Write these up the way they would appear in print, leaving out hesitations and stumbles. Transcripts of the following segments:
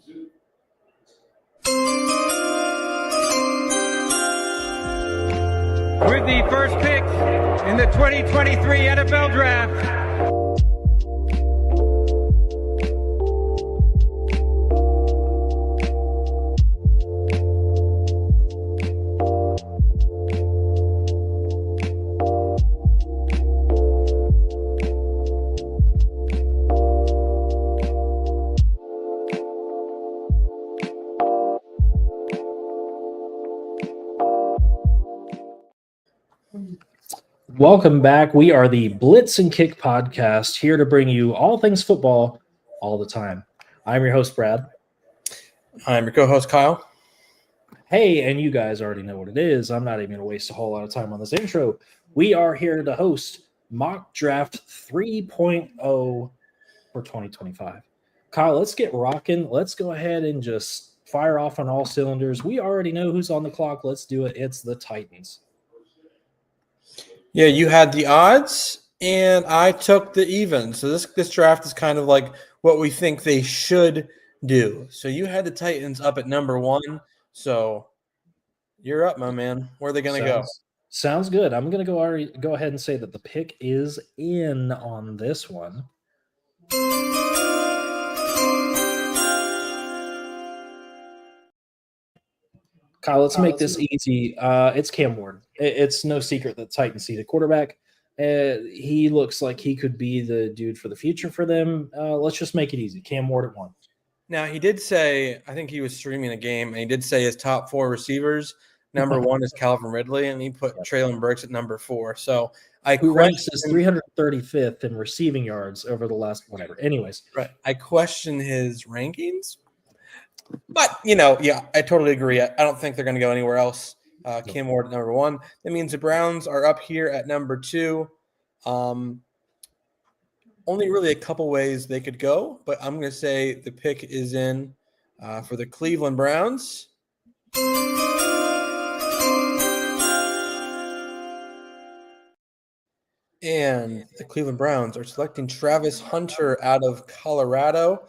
With the first pick in the 2023 NFL Draft, welcome back. We are the Blitz and Kick podcast, here to bring you all things football all the time. I'm your host, Brad. I'm your co-host, Kyle. Hey, and you guys already know what it is. I'm not even going to waste a whole lot of time on this intro. We are here to host Mock Draft 3.0 for 2025. Kyle, let's get rocking. Let's go ahead and just fire off on all cylinders. We already know who's on the clock. Let's do it. It's the Titans. Yeah, you had the odds, and I took the even. So this draft is kind of like what we think they should do. So you had the Titans up at number 1. So you're up, my man. Where are they going to go? Sounds good. I'm going to go ahead and say that the pick is in on this one. Kyle, let's make this easy. It's Cam Ward. It's no secret that Titans see the quarterback. He looks like he could be the dude for the future for them. Let's just make it easy. Cam Ward at 1. Now, he did say, I think he was streaming a game, and he did say his top 4 receivers, number 1 is Calvin Ridley, and he put Treylon Burks at number 4. So who ranks as 335th in receiving yards over the last whatever. Anyways. Right. I question his rankings. But, yeah, I totally agree. I don't think they're going to go anywhere else. Cam Ward at number 1. That means the Browns are up here at number 2. Only really a couple ways they could go, but I'm going to say the pick is in for the Cleveland Browns. And the Cleveland Browns are selecting Travis Hunter out of Colorado.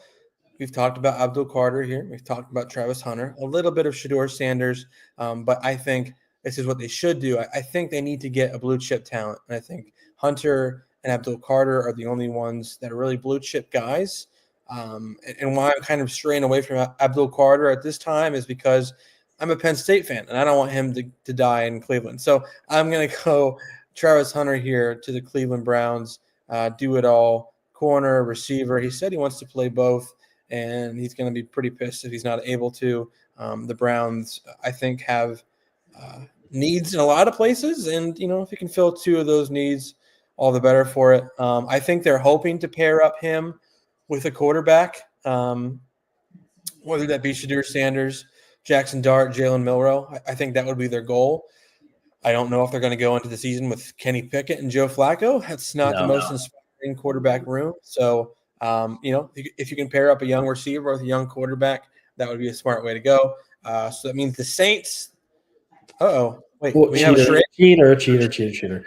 We've talked about Abdul Carter here. We've talked about Travis Hunter, a little bit of Shedeur Sanders, but I think this is what they should do. I think they need to get a blue chip talent, and I think Hunter and Abdul Carter are the only ones that are really blue chip guys. And why I'm kind of straying away from Abdul Carter at this time is because I'm a Penn State fan, and I don't want him to die in Cleveland. So I'm going to go Travis Hunter here to the Cleveland Browns, do it all, corner, receiver. He said he wants to play both, and he's going to be pretty pissed if he's not able to. The Browns, I think, have needs in a lot of places, and, if he can fill 2 of those needs, all the better for it. I think they're hoping to pair up him with a quarterback, whether that be Shedeur Sanders, Jackson Dart, Jalen Milroe. I think that would be their goal. I don't know if they're going to go into the season with Kenny Pickett and Joe Flacco. That's not the most inspiring quarterback room. So, if you can pair up a young receiver with a young quarterback, that would be a smart way to go. So that means the Saints. Wait, we have a trade? Cheater.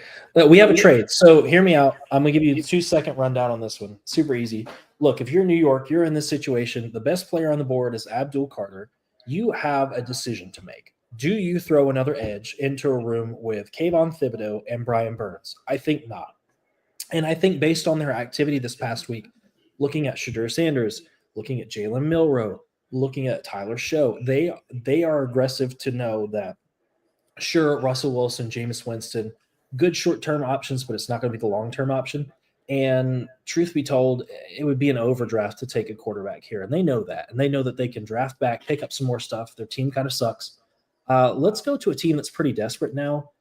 We have a trade. So hear me out. I'm going to give you a 2-second rundown on this one. Super easy. Look, if you're New York, you're in this situation. The best player on the board is Abdul Carter. You have a decision to make. Do you throw another edge into a room with Kayvon Thibodeau and Brian Burns? I think not. And I think based on their activity this past week, looking at Shedeur Sanders, looking at Jalen Milroe, looking at Tyler Show, they are aggressive to know that, sure, Russell Wilson, Jameis Winston, good short-term options, but it's not going to be the long-term option. And truth be told, it would be an overdraft to take a quarterback here. And they know that. And they know that they can draft back, pick up some more stuff. Their team kind of sucks. Let's go to a team that's pretty desperate now.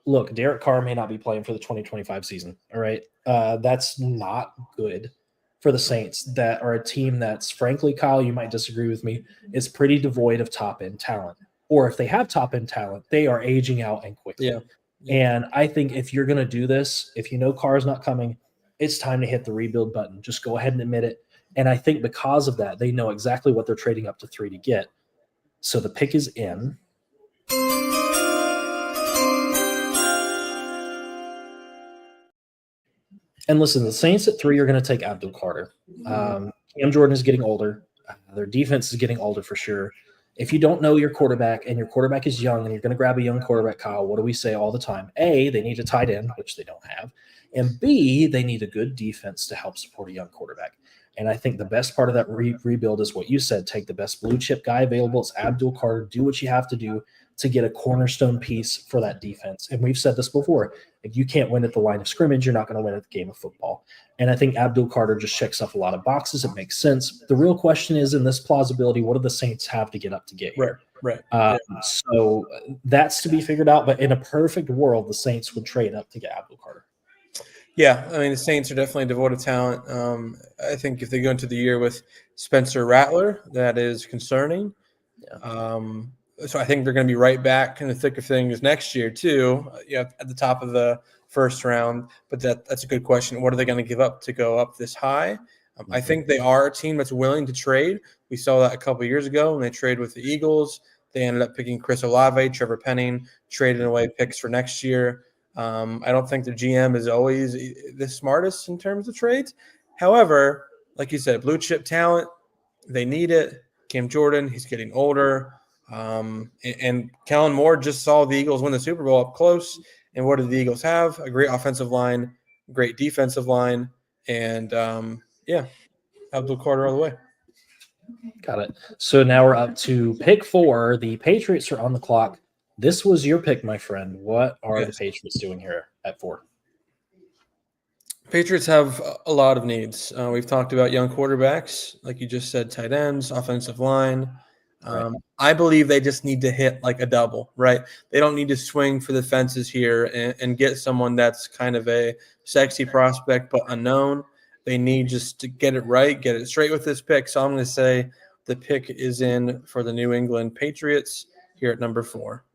Look, Derek Carr may not be playing for the 2025 season. All right. That's not good for the Saints, that are a team that's, frankly, Kyle, you might disagree with me, is pretty devoid of top-end talent. Or if they have top-end talent, they are aging out and quickly. Yeah. And I think if you're going to do this, if you know Carr's not coming, it's time to hit the rebuild button. Just go ahead and admit it. And I think because of that, they know exactly what they're trading up to 3 to get. So the pick is in. And listen, the Saints at 3 are going to take Abdul Carter. Cam Jordan is getting older. Their defense is getting older for sure. If you don't know your quarterback and your quarterback is young and you're going to grab a young quarterback, Kyle, what do we say all the time? A, they need a tight end, which they don't have. And B, they need a good defense to help support a young quarterback. And I think the best part of that rebuild is what you said. Take the best blue chip guy available. It's Abdul Carter. Do what you have to do to get a cornerstone piece for that defense. And we've said this before. If you can't win at the line of scrimmage, you're not going to win at the game of football. And I think Abdul Carter just checks off a lot of boxes. It makes sense. The real question is, in this plausibility, what do the Saints have to get up to get here? Right. So that's to be figured out. But in a perfect world, the Saints would trade up to get Abdul Carter. Yeah, I mean, the Saints are definitely devoid of talent. I think if they go into the year with Spencer Rattler, that is concerning. Yeah. So I think they're going to be right back in the thick of things next year too. At the top of the first round. But that's a good question. What are they going to give up to go up this high? I think they are a team that's willing to trade. We saw that a couple of years ago when they traded with the Eagles. They ended up picking Chris Olave, Trevor Penning, trading away picks for next year. I don't think the GM is always the smartest in terms of trades. However, like you said, blue chip talent, they need it. Cam Jordan, he's getting older. And Kellen Moore just saw the Eagles win the Super Bowl up close. And what did the Eagles have? A great offensive line, great defensive line, and Abdul Carter all the way. Got it. So now we're up to pick 4. The Patriots are on the clock. This was your pick, my friend. What are the Patriots doing here at 4? Patriots have a lot of needs. We've talked about young quarterbacks, like you just said, tight ends, offensive line. Right. I believe they just need to hit like a double, right? They don't need to swing for the fences here and get someone that's kind of a sexy prospect but unknown. They need just to get it right, get it straight with this pick. So I'm going to say the pick is in for the New England Patriots here at number 4.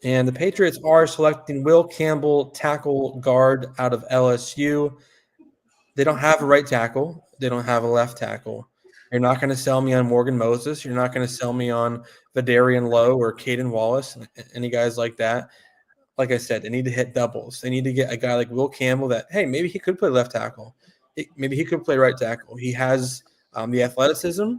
And the Patriots are selecting Will Campbell, tackle guard out of LSU. They don't have a right tackle. They don't have a left tackle. You're not going to sell me on Morgan Moses. You're not going to sell me on Vidarian Lowe or Caden Wallace, any guys like that. Like I said, they need to hit doubles. They need to get a guy like Will Campbell that, hey, maybe he could play left tackle. Maybe he could play right tackle. He has the athleticism.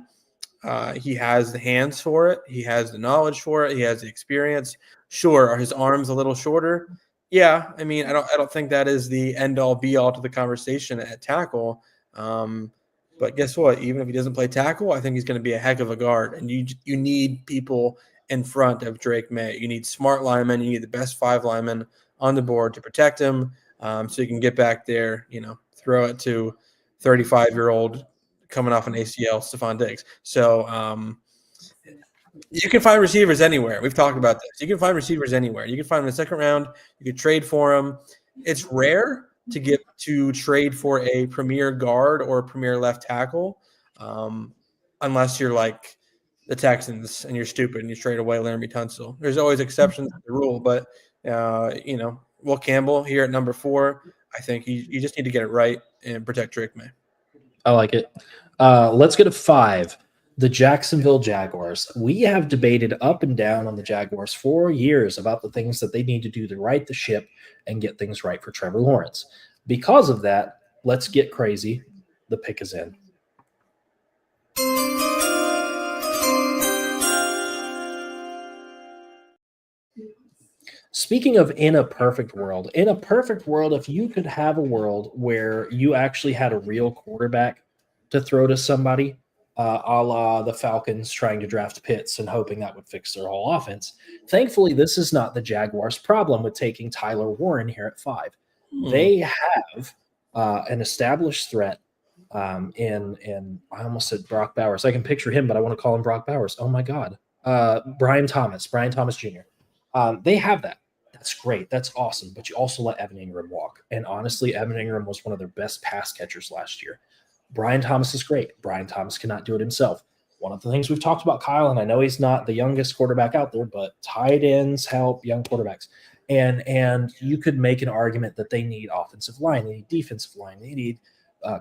He has the hands for it. He has the knowledge for it. He has the experience. Sure, are his arms a little shorter? Yeah, I mean, I don't think that is the end-all, be-all to the conversation at tackle. But guess what? Even if he doesn't play tackle, I think he's going to be a heck of a guard. And you need people in front of Drake May. You need smart linemen. You need the best 5 linemen on the board to protect him, so you can get back there, throw it to 35-year-old coming off an ACL, Stephon Diggs. So you can find receivers anywhere. We've talked about this. You can find receivers anywhere. You can find them in the second round. You can trade for them. It's rare to get to trade for a premier guard or a premier left tackle, unless you're like the Texans and you're stupid and you trade away Laramie Tunsil. There's always exceptions to the rule, but Will Campbell here at number 4, I think you just need to get it right and protect Drake May. I like it. Let's go to 5. The Jacksonville Jaguars. We have debated up and down on the Jaguars for years about the things that they need to do to right the ship and get things right for Trevor Lawrence. Because of that, let's get crazy. The pick is in. Speaking of in a perfect world, if you could have a world where you actually had a real quarterback to throw to somebody, a la the Falcons trying to draft Pitts and hoping that would fix their whole offense. Thankfully, this is not the Jaguars' problem with taking Tyler Warren here at 5. They have an established threat in I almost said Brock Bowers. I can picture him, but I want to call him Brock Bowers. Oh, my God. Brian Thomas Jr. They have that. That's great. That's awesome. But you also let Evan Ingram walk. And honestly, Evan Ingram was one of their best pass catchers last year. Brian Thomas is great. Brian Thomas cannot do it himself. One of the things we've talked about, Kyle, and I know he's not the youngest quarterback out there, but tight ends help young quarterbacks. And you could make an argument that they need offensive line, they need defensive line, they need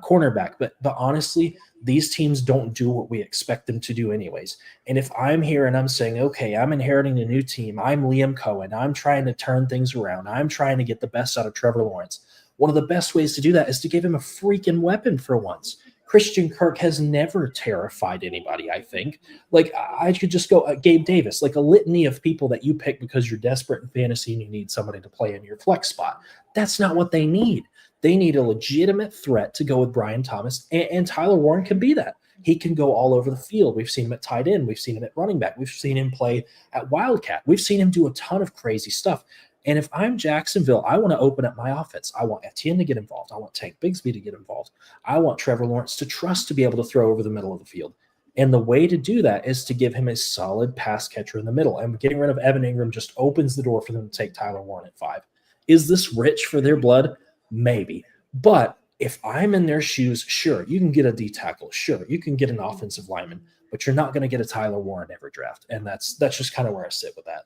cornerback. But honestly, these teams don't do what we expect them to do anyways. And if I'm here and I'm saying, okay, I'm inheriting a new team, I'm Liam Cohen, I'm trying to turn things around, I'm trying to get the best out of Trevor Lawrence. One of the best ways to do that is to give him a freaking weapon for once. Christian Kirk has never terrified anybody, I think. Like, I could just go Gabe Davis, like a litany of people that you pick because you're desperate in fantasy and you need somebody to play in your flex spot. That's not what they need. They need a legitimate threat to go with Brian Thomas, and Tyler Warren can be that. He can go all over the field. We've seen him at tight end. We've seen him at running back. We've seen him play at Wildcat. We've seen him do a ton of crazy stuff. And if I'm Jacksonville, I want to open up my offense. I want Etienne to get involved. I want Tank Bigsby to get involved. I want Trevor Lawrence to trust to be able to throw over the middle of the field. And the way to do that is to give him a solid pass catcher in the middle. And getting rid of Evan Ingram just opens the door for them to take Tyler Warren at 5. Is this rich for their blood? Maybe. But if I'm in their shoes, sure, you can get a D tackle. Sure, you can get an offensive lineman. But you're not going to get a Tyler Warren every draft. And that's just kind of where I sit with that.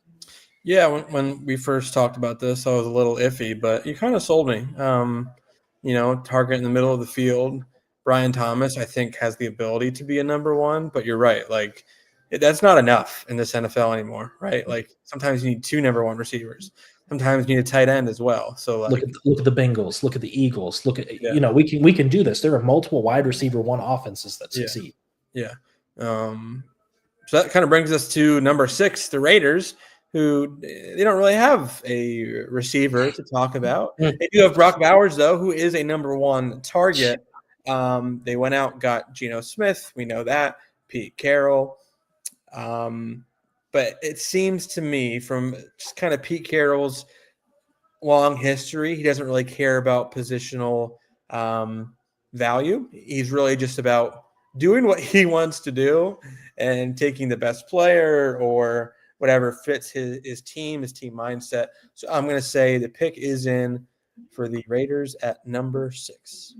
Yeah, when we first talked about this, I was a little iffy, but you kind of sold me. Target in the middle of the field. Brian Thomas, I think, has the ability to be a number one, but you're right. Like, that's not enough in this NFL anymore, right? Like, sometimes you need 2 number one receivers. Sometimes you need a tight end as well. So like, look at the Bengals, look at the Eagles, look at we can do this. There are multiple wide receiver one offenses that succeed. Yeah. So that kind of brings us to number 6, the Raiders, who they don't really have a receiver to talk about. They do have Brock Bowers, though, who is a number 1 target. They went out, got Geno Smith. We know that. Pete Carroll. But it seems to me from just kind of Pete Carroll's long history, he doesn't really care about positional value. He's really just about doing what he wants to do and taking the best player or whatever fits his team mindset. So I'm going to say the pick is in for the Raiders at number 6.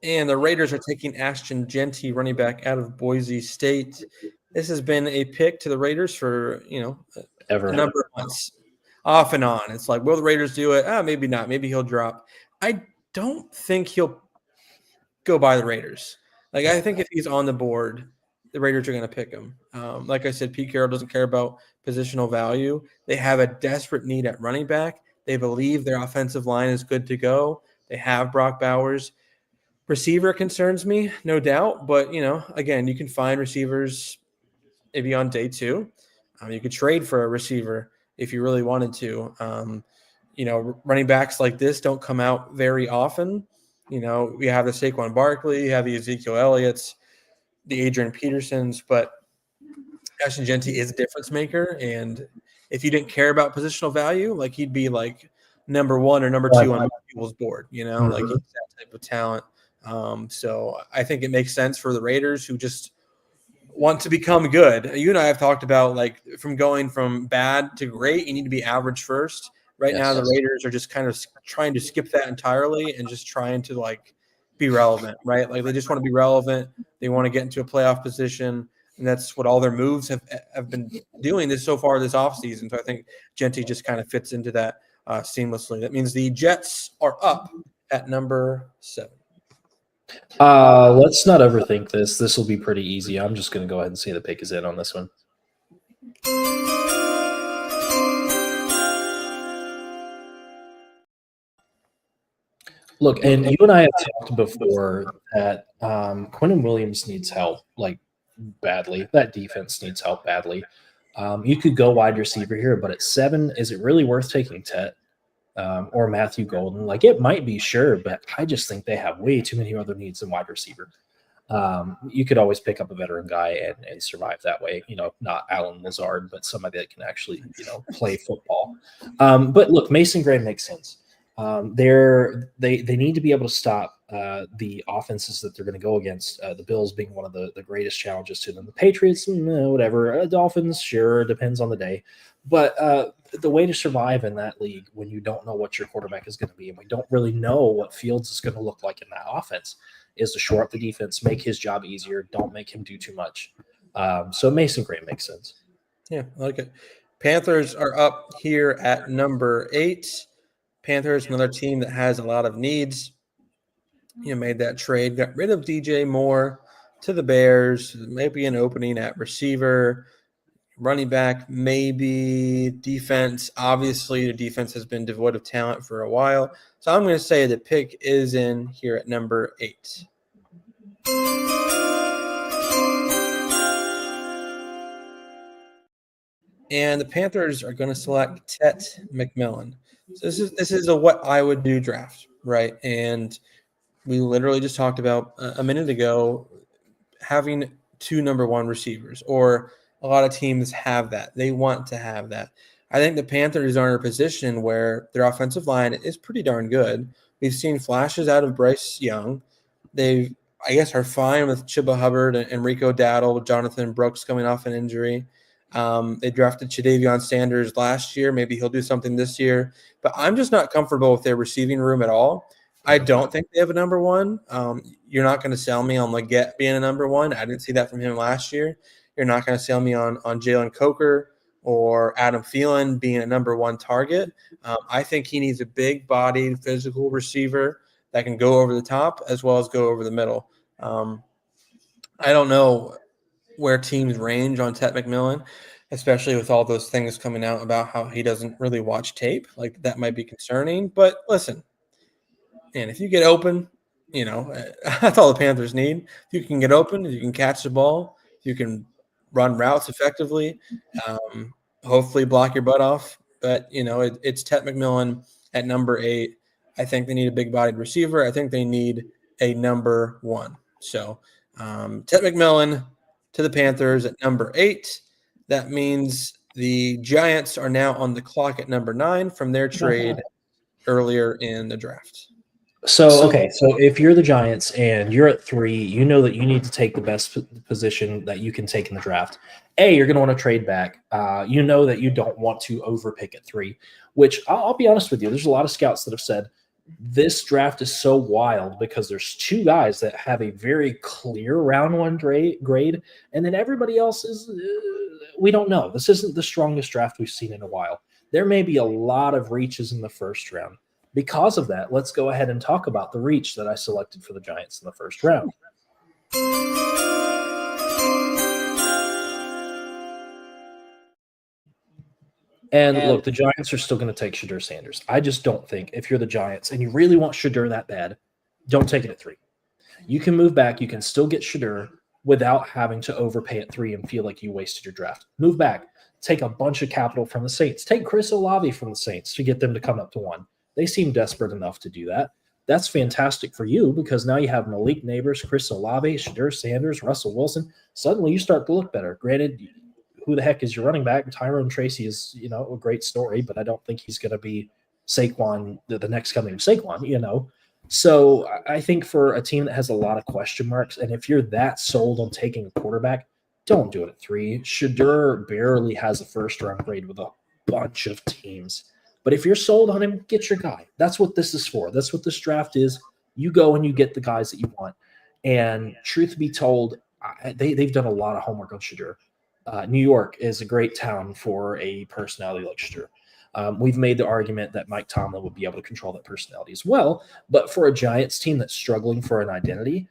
And the Raiders are taking Ashton Jeanty, running back out of Boise State. This has been a pick to the Raiders for, a number of months, off and on. It's like, will the Raiders do it? Maybe not. Maybe he'll drop. I don't think he'll go by the Raiders. Like, I think if he's on the board, the Raiders are going to pick him. Like I said, Pete Carroll doesn't care about positional value. They have a desperate need at running back. They believe their offensive line is good to go. They have Brock Bowers. Receiver concerns me, no doubt. But, again, you can find receivers maybe on day 2. You could trade for a receiver if you really wanted to. Running backs like this don't come out very often. We have the Saquon Barkley, you have the Ezekiel Elliott's, the Adrian Petersons, but Ashton Jeanty is a difference maker. And if you didn't care about positional value, like he'd be like number 1 or number 2 on people's board, like he's that type of talent. So I think it makes sense for the Raiders who just want to become good. You and I have talked about like from going from bad to great, you need to be average first. Right now, the Raiders are just kind of trying to skip that entirely and just trying to like be relevant, right? Like they just want to be relevant. They want to get into a playoff position, and that's what all their moves have been doing this so far this offseason. So I think Jeanty just kind of fits into that seamlessly. That means the Jets are up at number 7. Let's not overthink this. This will be pretty easy. I'm just going to go ahead and say the pick is in on this one. Look, and you and I have talked before that Quinnen Williams needs help, like badly. That defense needs help badly. You could go wide receiver here, but at 7, is it really worth taking Tet or Matthew Golden? Like it might be, sure, but I just think they have way too many other needs than wide receiver. You could always pick up a veteran guy and survive that way. Not Alan Lazard, but somebody that can actually, play football. But look, Mason Gray makes sense. They need to be able to stop the offenses that they're going to go against. The Bills being one of the greatest challenges to them. The Patriots, whatever. Dolphins, sure, depends on the day. But the way to survive in that league when you don't know what your quarterback is going to be and we don't really know what Fields is going to look like in that offense is to shore up the defense, make his job easier, don't make him do too much. So Mason Gray makes sense. Yeah, I like it. Panthers are up here at number 8. Panthers, another team that has a lot of needs. Made that trade, got rid of DJ Moore to the Bears, maybe an opening at receiver, running back, maybe defense. Obviously, the defense has been devoid of talent for a while. So I'm going to say the pick is in here at number 8. And the Panthers are going to select Tet McMillan. So this is a what I would do draft, right? And we literally just talked about a minute ago having 2 number 1 receivers, or a lot of teams have that. They want to have that. I think the Panthers are in a position where their offensive line is pretty darn good. We've seen flashes out of Bryce Young. They, I guess, are fine with Chuba Hubbard and Rico Dowdle, Jonathan Brooks coming off an injury. They drafted Tre'Davion Sanders last year. Maybe he'll do something this year. But I'm just not comfortable with their receiving room at all. I don't think they have a number 1. You're not going to sell me on Leggett being a number 1. I didn't see that from him last year. You're not going to sell me on Jalen Coker or Adam Thielen being a number 1 target. I think he needs a big-bodied, physical receiver that can go over the top as well as go over the middle. I don't know where teams range on Tet McMillan, especially with all those things coming out about how he doesn't really watch tape. Like, that might be concerning. But listen, and if you get open, that's all the Panthers need. If you can get open, if you can catch the ball, you can run routes effectively, hopefully block your butt off. But, it's Tet McMillan at number 8. I think they need a big-bodied receiver. I think they need a number 1. So Tet McMillan to the Panthers at number 8. That means the Giants are now on the clock at number 9 from their trade earlier in the draft. So if you're the Giants and you're at 3, you know that you need to take the best position that you can take in the draft. You're going to want to trade back. You know that you don't want to overpick at 3, which I'll be honest with you. There's a lot of scouts that have said this draft is so wild because there's 2 guys that have a very clear round 1 grade, and then everybody else is we don't know. This isn't the strongest draft we've seen in a while. There may be a lot of reaches in the first round. Because of that, let's go ahead and talk about the reach that I selected for the Giants in the first round. And look, the Giants are still going to take Shedeur Sanders. I just don't think if you're the Giants and you really want Shedeur that bad, don't take it at 3. You can move back. You can still get Shedeur without having to overpay at 3 and feel like you wasted your draft. Move back. Take a bunch of capital from the Saints. Take Chris Olave from the Saints to get them to come up to 1. They seem desperate enough to do that. That's fantastic for you because now you have Malik Neighbors, Chris Olave, Shedeur Sanders, Russell Wilson. Suddenly you start to look better. Granted, who the heck is your running back? Tyrone Tracy is, a great story, but I don't think he's going to be Saquon, the next coming of Saquon, So I think for a team that has a lot of question marks, and if you're that sold on taking a quarterback, don't do it at 3. Shedeur barely has a first-round grade with a bunch of teams. But if you're sold on him, get your guy. That's what this is for. That's what this draft is. You go and you get the guys that you want. And truth be told, they've done a lot of homework on Shedeur. New York is a great town for a personality like Shedeur. We've made the argument that Mike Tomlin would be able to control that personality as well. But for a Giants team that's struggling for an identity,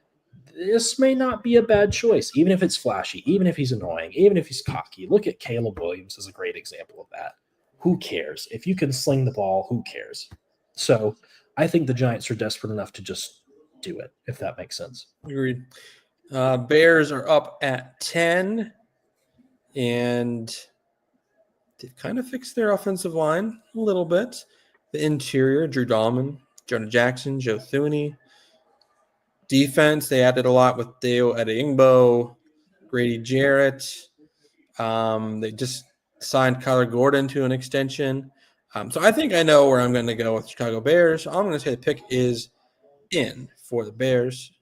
this may not be a bad choice, even if it's flashy, even if he's annoying, even if he's cocky. Look at Caleb Williams as a great example of that. Who cares? If you can sling the ball, who cares? So I think the Giants are desperate enough to just do it, if that makes sense. Agreed. Bears are up at 10, and they've kind of fixed their offensive line a little bit. The interior, Drew Dahlman, Jonah Jackson, Joe Thuney. Defense, they added a lot with Deo Adeyingbo, Grady Jarrett. They just signed Kyler Gordon to an extension. So I think I know where I'm going to go with Chicago Bears. I'm going to say the pick is in for the Bears.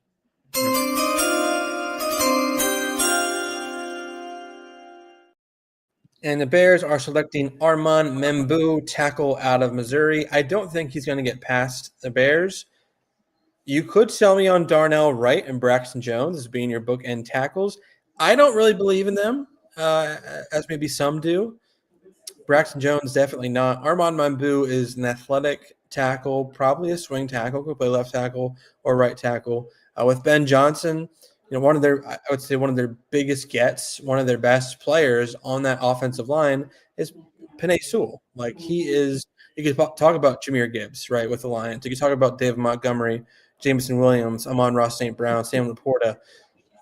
And the Bears are selecting Armand Membou, tackle out of Missouri. I don't think he's going to get past the Bears. You could sell me on Darnell Wright and Braxton Jones as being your bookend tackles. I don't really believe in them, as maybe some do. Braxton Jones, definitely not. Armand Mambu is an athletic tackle, probably a swing tackle, could play left tackle or right tackle. With Ben Johnson, one of their, I would say one of their biggest gets, one of their best players on that offensive line is Penei Sewell. Like he is, you could talk about Jahmyr Gibbs, right, with the Lions. You could talk about David Montgomery, Jameson Williams, Amon-Ra St. Brown, Sam Laporta.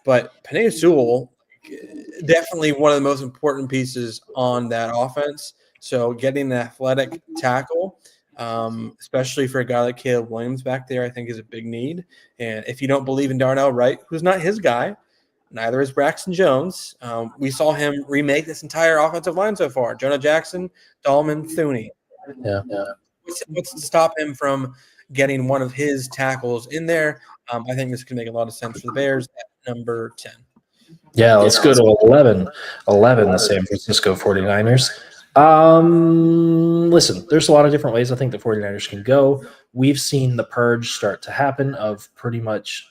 But Penei Sewell, definitely one of the most important pieces on that offense. So getting an athletic tackle, especially for a guy like Caleb Williams back there, I think is a big need. And if you don't believe in Darnell Wright, who's not his guy, neither is Braxton Jones. We saw him remake this entire offensive line so far. Jonah Jackson, Dahlman, Thuney. Yeah. What's to stop him from getting one of his tackles in there? I think this can make a lot of sense for the Bears at number 10. Yeah, let's go to 11. 11, the San Francisco 49ers. Listen, there's a lot of different ways I think the 49ers can go. We've seen the purge start to happen of pretty much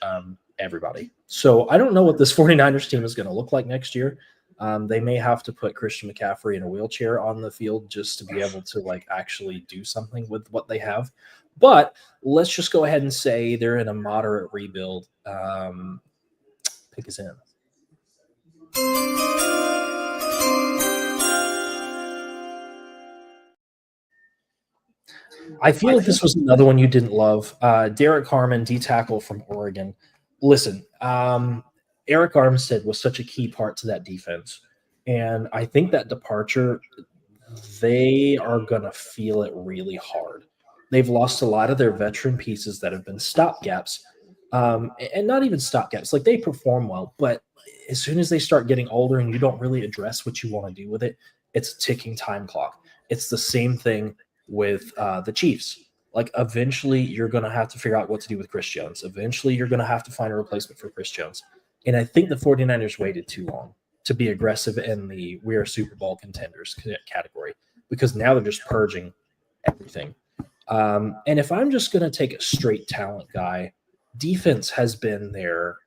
everybody. So I don't know what this 49ers team is going to look like next year. They may have to put Christian McCaffrey in a wheelchair on the field just to be able to actually do something with what they have. But let's just go ahead and say they're in a moderate rebuild. Pick us in. I feel like this was another one you didn't love. Derek Harmon, D-tackle from Oregon. Listen, Eric Armstead was such a key part to that defense. And I think that departure, they are going to feel it really hard. They've lost a lot of their veteran pieces that have been stopgaps. And not even stopgaps. Like, they perform well, but as soon as they start getting older and you don't really address what you want to do with it, it's a ticking time clock. It's the same thing with the Chiefs. Like, eventually you're going to have to figure out what to do with Chris Jones. Eventually you're going to have to find a replacement for Chris Jones. And I think the 49ers waited too long to be aggressive in the we are Super Bowl contenders category, because now they're just purging everything. And if I'm just going to take a straight talent guy, defense has been their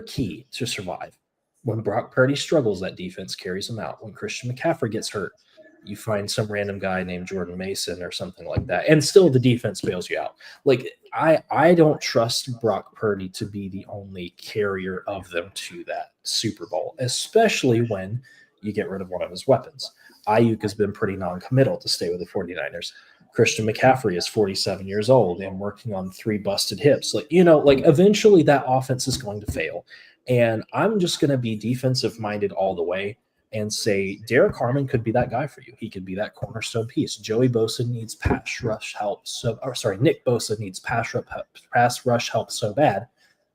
key to survive. When Brock Purdy struggles, that defense carries him out. When Christian McCaffrey gets hurt, you find some random guy named Jordan Mason or something like that, and still the defense bails you out. Like, I don't trust Brock Purdy to be the only carrier of them to that Super Bowl, especially when you get rid of one of his weapons. Ayuk has been pretty non-committal to stay with the 49ers. Christian McCaffrey is 47 years old and working on 3 busted hips. Eventually that offense is going to fail. And I'm just going to be defensive-minded all the way and say Derek Harmon could be that guy for you. He could be that cornerstone piece. Joey Bosa needs pass rush help. Nick Bosa needs pass rush help so bad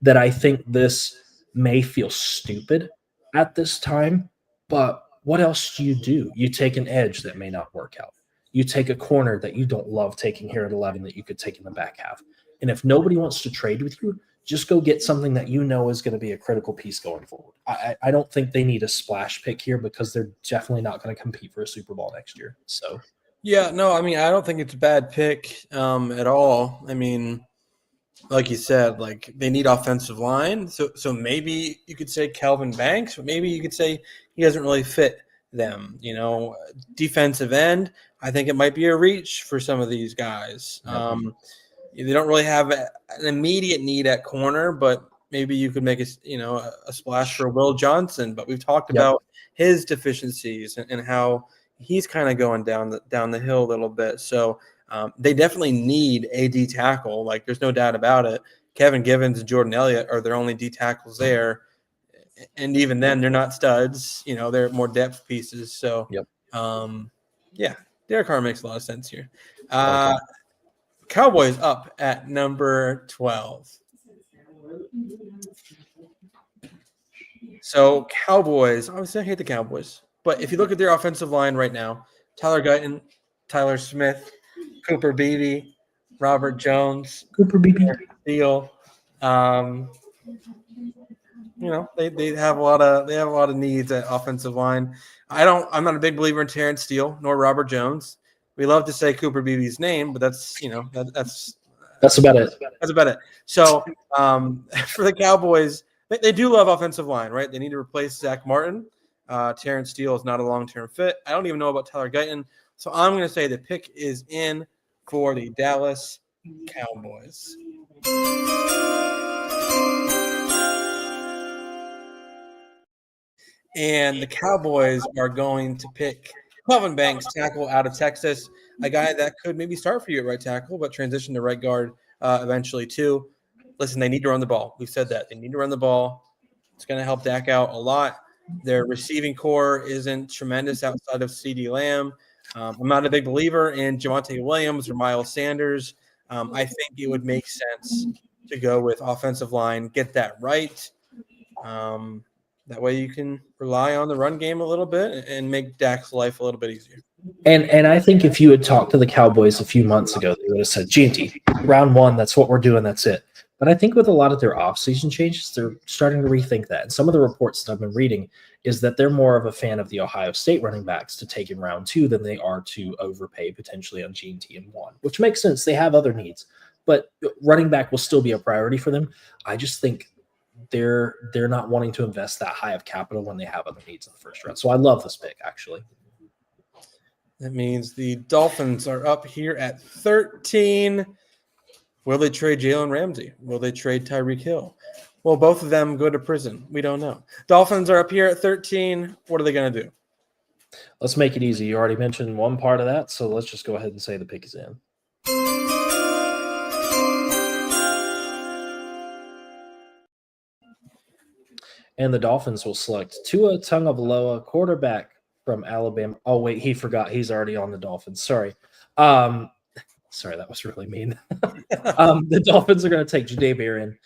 that I think this may feel stupid at this time. But what else do? You take an edge that may not work out. You take a corner that you don't love taking here at 11 that you could take in the back half. And if nobody wants to trade with you, just go get something that you know is going to be a critical piece going forward. I don't think they need a splash pick here because they're definitely not going to compete for a Super Bowl next year. So, yeah, no, I mean, I don't think it's a bad pick at all. I mean, like you said, like, they need offensive line. So maybe you could say Kelvin Banks, but maybe you could say he doesn't really fit them. Defensive end, I think it might be a reach for some of these guys. They don't really have an immediate need at corner, but maybe you could make a splash for Will Johnson. But we've talked about his deficiencies and how he's kind of going down the hill a little bit. So they definitely need a D tackle. Like, there's no doubt about it. Kevin Givens and Jordan Elliott are their only D tackles there. And even then, they're not studs. They're more depth pieces. So, Derek Carr makes a lot of sense here. Cowboys up at number 12. So Cowboys, obviously I hate the Cowboys, but if you look at their offensive line right now, Tyler Guyton, Tyler Smith, Cooper Beebe, Robert Jones, Steele, they have a lot of needs at offensive line. I'm not a big believer in Terrence Steele nor Robert Jones. We love to say Cooper Beebe's name, but that's about it. That's about it. So for the Cowboys, they do love offensive line, right? They need to replace Zach Martin. Terrence Steele is not a long-term fit. I don't even know about Tyler Guyton. So I'm going to say the pick is in for the Dallas Cowboys. And the Cowboys are going to pick Kelvin Banks, tackle out of Texas, a guy that could maybe start for you at right tackle, but transition to right guard eventually too. Listen, they need to run the ball. We've said that. They need to run the ball. It's going to help Dak out a lot. Their receiving core isn't tremendous outside of CeeDee Lamb. I'm not a big believer in Javonte Williams or Miles Sanders. I think it would make sense to go with offensive line, get that right. That way you can rely on the run game a little bit and make Dak's life a little bit easier. And I think if you had talked to the Cowboys a few months ago, they would have said, G&T, round one, that's what we're doing, that's it. But I think with a lot of their offseason changes, they're starting to rethink that. And some of the reports that I've been reading is that they're more of a fan of the Ohio State running backs to take in round two than they are to overpay potentially on G&T in one, which makes sense. They have other needs. But running back will still be a priority for them. I just think they're not wanting to invest that high of capital when they have other needs in the first round. So I love this pick, actually. That means the Dolphins are up here at 13. Will they trade Jalen Ramsey? Will they trade Tyreek Hill? Will both of them go to prison? We don't know. Dolphins are up here at 13. What are they going to do? Let's make it easy. You already mentioned one part of that, so let's just go ahead and say the pick is in. And the Dolphins will select Tua Tagovailoa, quarterback from Alabama. Oh, wait, he forgot. He's already on the Dolphins. Sorry. Sorry, that was really mean. The Dolphins are going to take Jahdae Barron,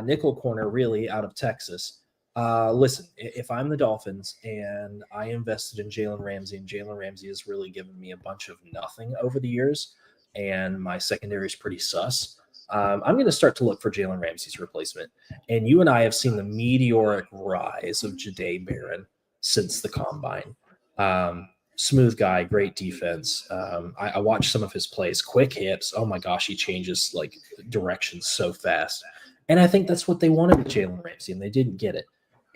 nickel corner, really, out of Texas. Listen, if I'm the Dolphins and I invested in Jalen Ramsey, and Jalen Ramsey has really given me a bunch of nothing over the years, and my secondary is pretty sus, I'm going to start to look for Jalen Ramsey's replacement. And you and I have seen the meteoric rise of Jahdae Barron since the combine. Smooth guy, great defense. I watched some of his plays, quick hips. Oh my gosh, he changes like direction so fast. And I think that's what they wanted with Jalen Ramsey, and they didn't get it.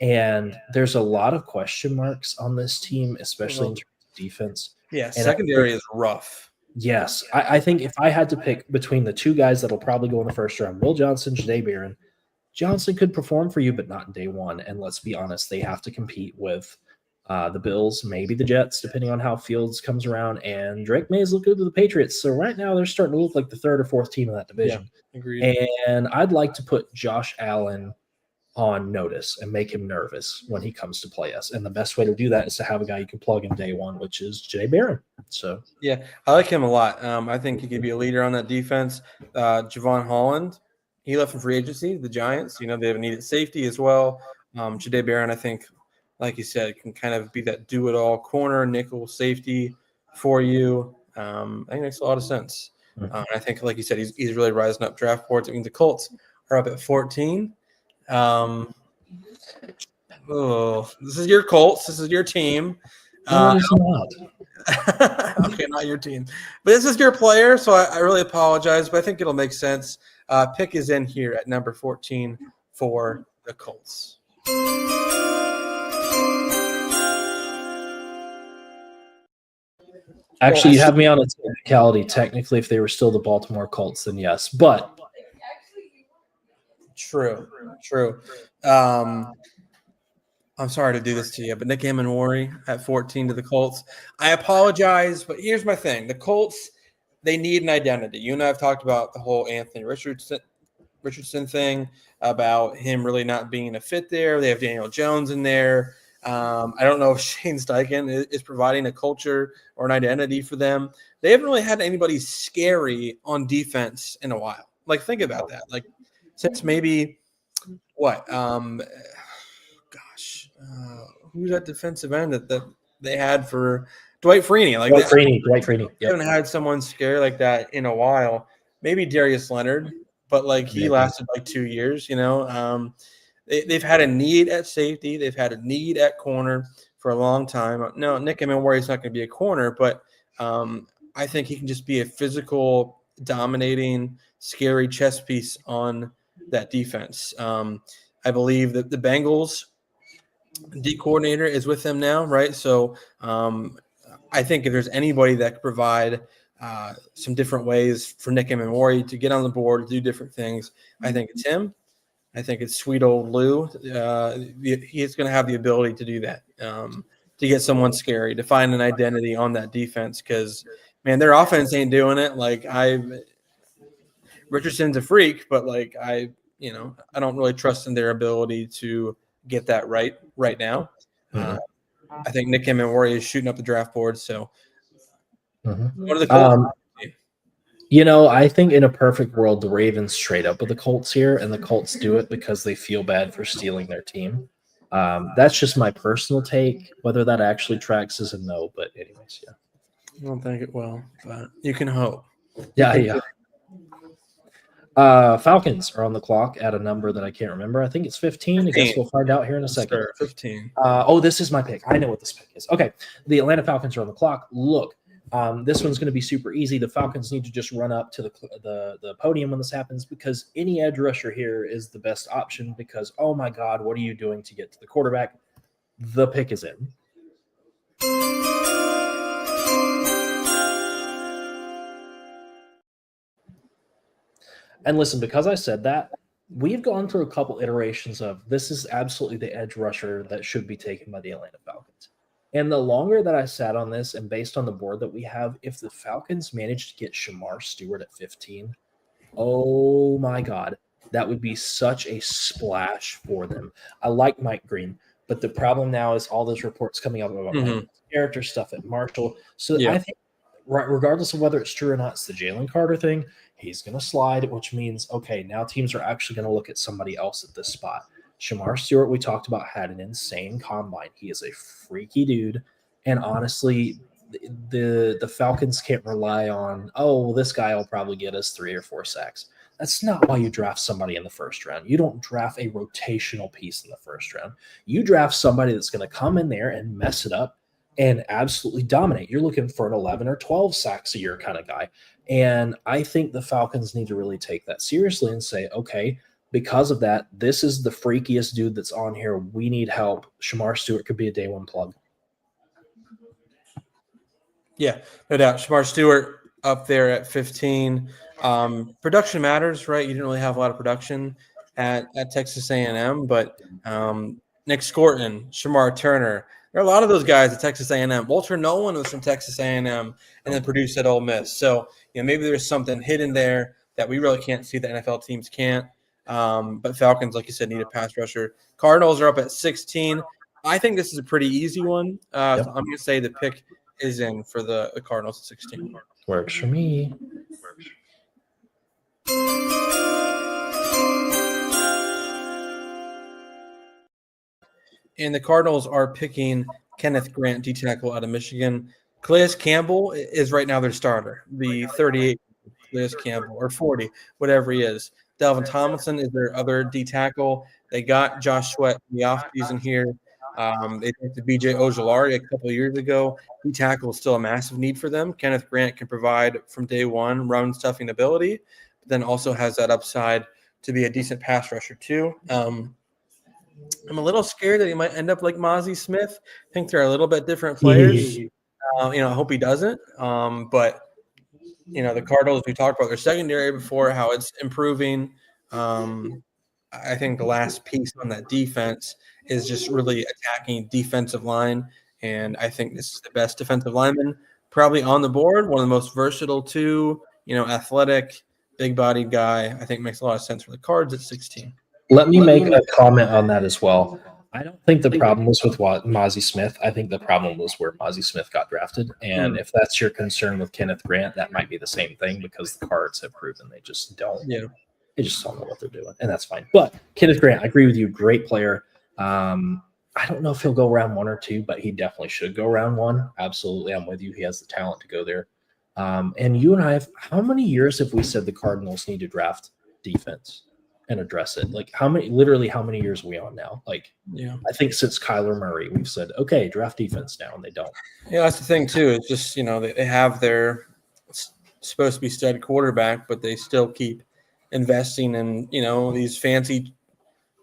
And there's a lot of question marks on this team, especially in terms of defense. Yeah, and secondary is rough. Yes. I think if I had to pick between the two guys that'll probably go in the first round, Will Johnson, Jahdae Barron, Johnson could perform for you, but not in day one. And let's be honest, they have to compete with the Bills, maybe the Jets, depending on how Fields comes around. And Drake Mays look good with the Patriots. So right now they're starting to look like the third or fourth team in that division. Yeah, agreed. And I'd like to put Josh Allen on notice and make him nervous when he comes to play us. And the best way to do that is to have a guy you can plug in day one, which is Jahdae Barron. So yeah, I like him a lot. I think he could be a leader on that defense. Javon Holland, he left for free agency, the Giants. They have a needed safety as well. Jahdae Barron, I think, like you said, can kind of be that do-it-all corner, nickel safety for you. I think it makes a lot of sense. I think, like you said, he's really rising up draft boards. I mean, the Colts are up at 14. This is your Colts. This is your team. no, it's not. Okay, not your team. But this is your player, so I really apologize, but I think it'll make sense. Pick is in here at number 14 for the Colts. Actually, you have me on a technicality. Technically, if they were still the Baltimore Colts, then yes. But True. I'm sorry to do this to you, but Nick Amenwari at 14 to the Colts. I apologize, but here's my thing. The Colts, they need an identity. You and I have talked about the whole Anthony Richardson thing, about him really not being a fit there. They have Daniel Jones in there. I don't know if Shane Steichen is providing a culture or an identity for them. They haven't really had anybody scary on defense in a while. Like, think about that. Like, since maybe what? Who's that defensive end that they had for Dwight Freeney? Like Dwight Freeney. They haven't had someone scary like that in a while. Maybe Darius Leonard, but like he lasted like 2 years. They've had a need at safety. They've had a need at corner for a long time. No, Nick Amenwari is not going to be a corner, but I think he can just be a physical, dominating, scary chess piece on that defense. I believe that the Bengals D coordinator is with them now, right? So I think if there's anybody that could provide some different ways for Nick Emmanwori to get on the board, do different things, I think it's him. I think it's sweet old Lou. He's going to have the ability to do that, to get someone scary, to find an identity on that defense. Because, man, their offense ain't doing it. Like Richardson's a freak, but I don't really trust in their ability to get that right now. Mhm. I think Nick Emmanwori is shooting up the draft board. So Mhm. one of the Colts. I think in a perfect world, the Ravens trade up with the Colts here, and the Colts do it because they feel bad for stealing their team. That's just my personal take. Whether that actually tracks is a no, but anyways, yeah. I don't think it will, but you can hope. Yeah. Falcons are on the clock at a number that I can't remember. I think it's 15. I guess we'll find out here in a second. Sure, 15. This is my pick. I know what this pick is. Okay. The Atlanta Falcons are on the clock. Look, this one's going to be super easy. The Falcons need to just run up to the podium when this happens, because any edge rusher here is the best option, because, oh my God, what are you doing to get to the quarterback? The pick is in. And listen, because I said that, we've gone through a couple iterations of this is absolutely the edge rusher that should be taken by the Atlanta Falcons. And the longer that I sat on this, and based on the board that we have, if the Falcons managed to get Shamar Stewart at 15, oh my God, that would be such a splash for them. I like Mike Green, but the problem now is all those reports coming up about character stuff at Marshall. So I think, regardless of whether it's true or not, it's the Jalen Carter thing. He's going to slide, which means, okay, now teams are actually going to look at somebody else at this spot. Shamar Stewart, we talked about, had an insane combine. He is a freaky dude. And honestly, the Falcons can't rely on, this guy will probably get us 3 or 4 sacks. That's not why you draft somebody in the first round. You don't draft a rotational piece in the first round. You draft somebody that's going to come in there and mess it up and absolutely dominate. You're looking for an 11 or 12 sacks a year kind of guy. And I think the Falcons need to really take that seriously and say, okay, because of that, this is the freakiest dude that's on here. We need help. Shamar Stewart could be a day one plug. Yeah, no doubt. Shamar Stewart up there at 15. Production matters, right? You didn't really have a lot of production at Texas A&M, but Nick Scorton, Shamar Turner, there are a lot of those guys at Texas A&M. Walter Nolan was from Texas A&M and then produced at Ole Miss. So, maybe there's something hidden there that we really can't see. The NFL teams can't. But Falcons, like you said, need a pass rusher. Cardinals are up at 16. I think this is a pretty easy one. So I'm going to say the pick is in for the Cardinals at 16. Works for me. And the Cardinals are picking Kenneth Grant, D-tackle out of Michigan. Calais Campbell is right now their starter, the 38 Calais Campbell, or 40, whatever he is. Delvin Tomlinson is their other D-tackle. They got Josh Sweat in the offseason here. They took the B.J. Ojulari a couple of years ago. D-tackle is still a massive need for them. Kenneth Grant can provide from day one run stuffing ability, but then also has that upside to be a decent pass rusher too. I'm a little scared that he might end up like Mozzie Smith. I think they're a little bit different players. I hope he doesn't. But the Cardinals, we talked about their secondary before, how it's improving. I think the last piece on that defense is just really attacking defensive line. And I think this is the best defensive lineman probably on the board. One of the most versatile too, athletic, big-bodied guy. I think makes a lot of sense for the Cards at 16. Let me make a comment on that as well. I don't think the problem was with Mozzie Smith. I think the problem was where Mozzie Smith got drafted. And if that's your concern with Kenneth Grant, that might be the same thing, because the Cards have proven they just don't. Yeah. They just don't know what they're doing, and that's fine. But Kenneth Grant, I agree with you. Great player. I don't know if he'll go round 1 or 2, but he definitely should go round 1. Absolutely. I'm with you. He has the talent to go there. And you and I how many years have we said the Cardinals need to draft defense and address it? Like how many years are we on now? I think since Kyler Murray, we've said, okay, draft defense now, and they don't. Yeah, that's the thing too. It's just, they have their supposed to be stud quarterback, but they still keep investing in, these fancy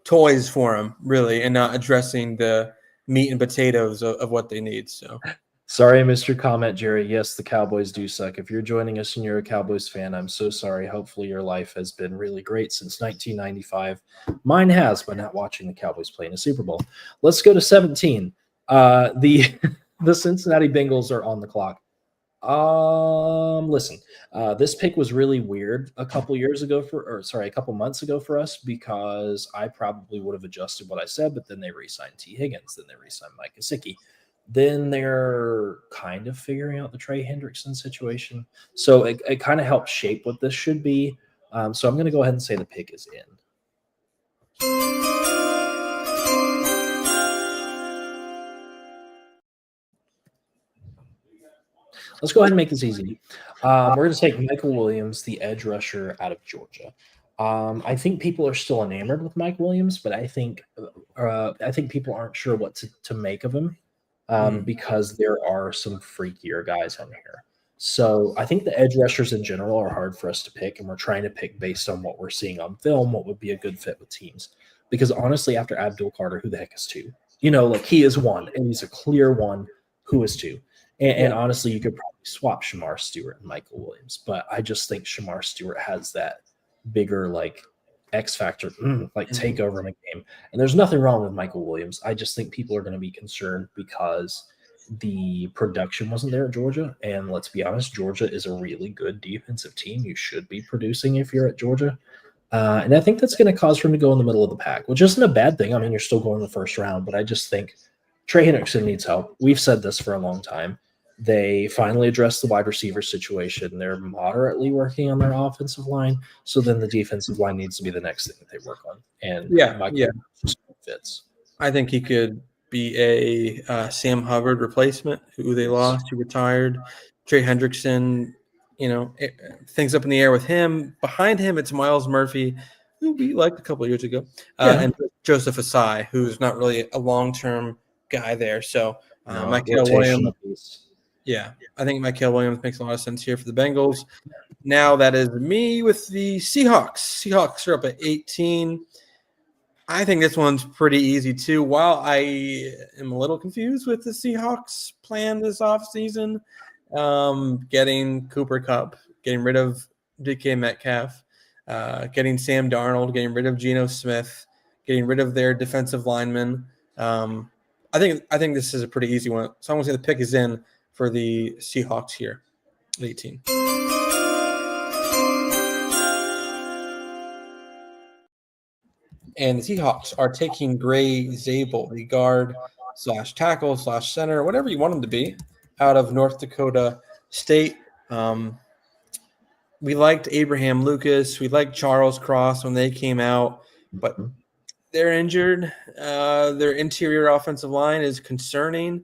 toys for him, really, and not addressing the meat and potatoes of what they need. So sorry, Mr. Comment, Jerry. Yes, the Cowboys do suck. If you're joining us and you're a Cowboys fan, I'm so sorry. Hopefully your life has been really great since 1995. Mine has, by not watching the Cowboys play in a Super Bowl. Let's go to 17. The the Cincinnati Bengals are on the clock. Listen, this pick was really weird a couple months ago for us, because I probably would have adjusted what I said, but then they re-signed T. Higgins, then they re-signed Mike Gesicki. Then they're kind of figuring out the Trey Hendrickson situation. So it kind of helps shape what this should be. So I'm going to go ahead and say the pick is in. Let's go ahead and make this easy. We're going to take Michael Williams, the edge rusher out of Georgia. I think people are still enamored with Mike Williams, but I think people aren't sure what to make of him. Because there are some freakier guys on here. So I think the edge rushers in general are hard for us to pick, and we're trying to pick based on what we're seeing on film, what would be a good fit with teams. Because honestly, after Abdul Carter, who the heck is two? He is one, and he's a clear one. Who is two? And honestly, you could probably swap Shamar Stewart and Michael Williams, but I just think Shamar Stewart has that bigger, X factor, take over in a game. And there's nothing wrong with Michael Williams. I just think people are going to be concerned because the production wasn't there at Georgia. And let's be honest, Georgia is a really good defensive team. You should be producing if you're at Georgia. And I think that's going to cause for him to go in the middle of the pack, which isn't a bad thing. I mean, you're still going in the first round, but I just think Trey Hendrickson needs help. We've said this for a long time. They finally addressed the wide receiver situation. They're moderately working on their offensive line. So then the defensive line needs to be the next thing that they work on. And Michael just fits. I think he could be a Sam Hubbard replacement, who they lost, who retired. Trey Hendrickson, things up in the air with him. Behind him, it's Miles Murphy, who we liked a couple of years ago, and Joseph Asai, who's not really a long-term guy there. So Michael Williams. Yeah, I think Michael Williams makes a lot of sense here for the Bengals. Now that is me with the Seahawks. Seahawks are up at 18. I think this one's pretty easy too. While I am a little confused with the Seahawks plan this offseason, getting Cooper Kupp, getting rid of DK Metcalf, getting Sam Darnold, getting rid of Geno Smith, getting rid of their defensive linemen. I think this is a pretty easy one. So I'm going to say the pick is in for the Seahawks here, 18. And the Seahawks are taking Gray Zabel, the guard / tackle / center, whatever you want him to be, out of North Dakota State. We liked Abraham Lucas. We liked Charles Cross when they came out, but they're injured. Their interior offensive line is concerning.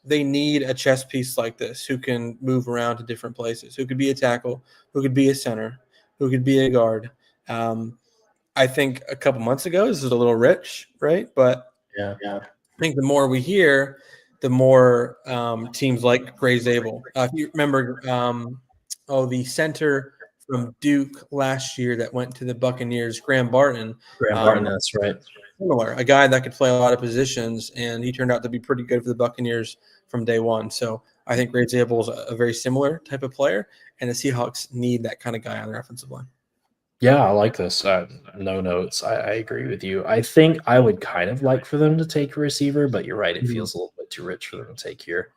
They need a chess piece like this who can move around to different places, who could be a tackle, who could be a center, who could be a guard. I think a couple months ago, this is a little rich, right? But yeah. I think the more we hear, the more teams like Gray Zabel. If you remember, the center from Duke last year that went to the Buccaneers, Graham Barton. That's right. Similar, a guy that could play a lot of positions, and he turned out to be pretty good for the Buccaneers from day one. So I think Gray Zabel is a very similar type of player, and the Seahawks need that kind of guy on their offensive line. Yeah, I like this. No notes. I agree with you. I think I would kind of like for them to take a receiver, but you're right. It feels a little bit too rich for them to take here.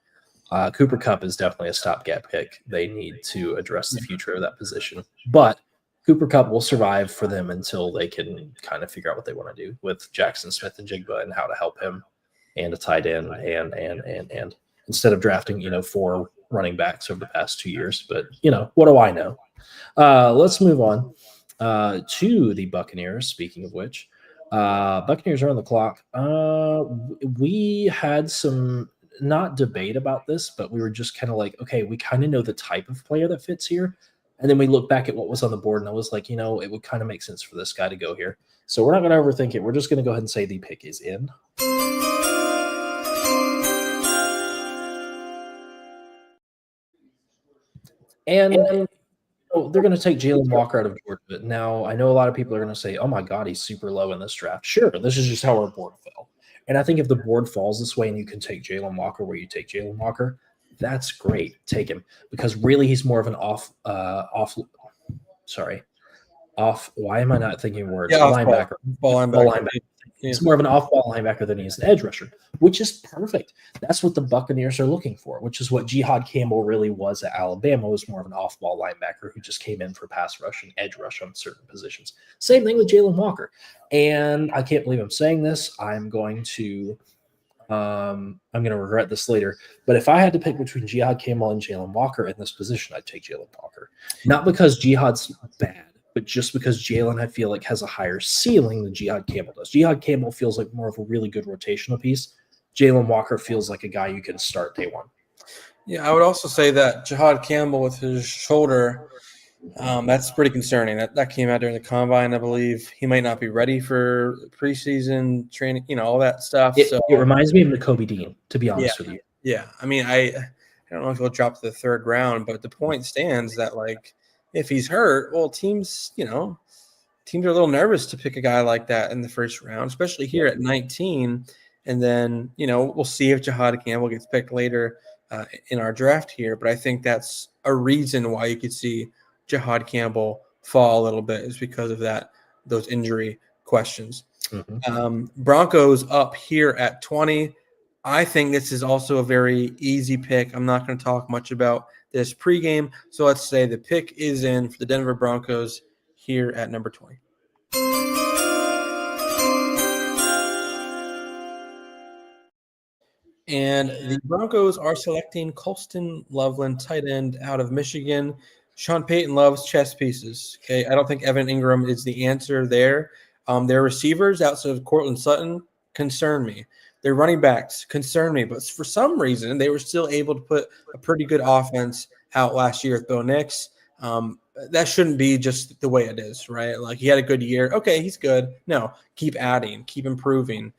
Cooper Kupp is definitely a stopgap pick. They need to address the future of that position. But Cooper Kupp will survive for them until they can kind of figure out what they want to do with Jackson Smith and Jigba and how to help him and a tight end and instead of drafting, 4 running backs over the past 2 years. But, what do I know? Let's move on to the Buccaneers. Speaking of which, Buccaneers are on the clock. We had some not debate about this, but we were just kind of like, okay, we kind of know the type of player that fits here. And then we look back at what was on the board, and I was like, it would kind of make sense for this guy to go here. So we're not going to overthink it. We're just going to go ahead and say the pick is in. And they're going to take Jalen Walker out of Georgia. Now, I know a lot of people are going to say, oh, my God, he's super low in this draft. Sure, this is just how our board fell. And I think if the board falls this way and you can take Jalen Walker where you take Jalen Walker, that's great. Take him because really he's more of an off. Why am I not thinking words? Yeah, Linebacker. Ball linebacker. Yeah. He's more of an off-ball linebacker than he is an edge rusher, which is perfect. That's what the Buccaneers are looking for, which is what Jihad Campbell really was at Alabama, was more of an off-ball linebacker who just came in for pass rush and edge rush on certain positions. Same thing with Jalen Walker. And I can't believe I'm saying this. I'm going to regret this later. But if I had to pick between Jihad Campbell and Jalen Walker in this position, I'd take Jalen Walker. Not because Jihad's bad, but just because Jalen, I feel like, has a higher ceiling than Jihad Campbell does. Jihad Campbell feels like more of a really good rotational piece. Jalen Walker feels like a guy you can start day one. Yeah, I would also say that Jihad Campbell with his shoulder, that's pretty concerning. That came out during the combine, I believe. He might not be ready for preseason training, all that stuff. It reminds me of Nakobe Dean, to be honest with you. Yeah, I mean, I don't know if he'll drop to the third round, but the point stands that, like, if he's hurt, well, teams are a little nervous to pick a guy like that in the first round, especially here at 19. And then, we'll see if Jihad Campbell gets picked later in our draft here. But I think that's a reason why you could see Jihad Campbell fall a little bit, is because of those injury questions. Mm-hmm. Broncos up here at 20. I think this is also a very easy pick. I'm not going to talk much about this pregame. So let's say the pick is in for the Denver Broncos here at number 20. And the Broncos are selecting Colston Loveland, tight end out of Michigan. Sean Payton loves chess pieces. Okay, I don't think Evan Ingram is the answer there. Their receivers outside of Cortland Sutton concern me. Their running backs concern me, but for some reason they were still able to put a pretty good offense out last year with Bo Nix. That shouldn't be just the way it is, right? Like, he had a good year. Okay, he's good. No, keep adding, keep improving,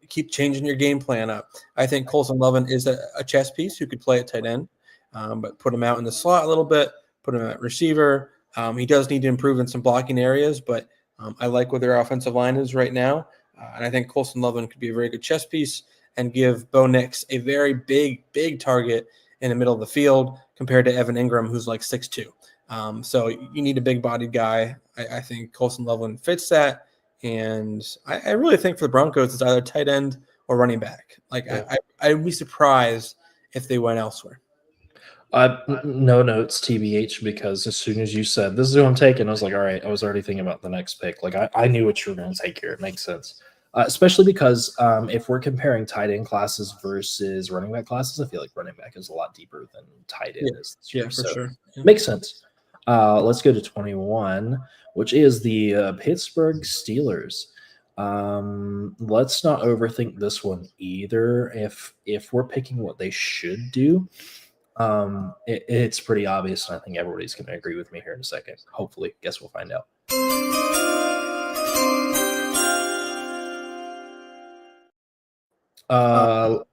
keep changing your game plan up. I think Colston Loveland is a chess piece who could play at tight end, but put him out in the slot a little bit, put him at receiver. He does need to improve in some blocking areas, but I like where their offensive line is right now. And I think Colston Loveland could be a very good chess piece and give Bo Nix a very big target in the middle of the field compared to Evan Ingram, who's like 6'2". So you need a big-bodied guy. I think Colston Loveland fits that. And I really think for the Broncos, it's either tight end or running back. Like, yeah. I'd be surprised if they went elsewhere. No notes, TBH, because as soon as you said, this is who I'm taking, I was like, all right, I was already thinking about the next pick. Like, I knew what you were going to take here. It makes sense. Especially because if we're comparing tight end classes versus running back classes, I feel like running back is a lot deeper than tight end is this year. Yeah, for sure. Yeah. Makes sense. Let's go to 21, which is the Pittsburgh Steelers. Let's not overthink this one either. If we're picking what they should do, it's pretty obvious, and I think everybody's going to agree with me here in a second. Hopefully. Guess we'll find out.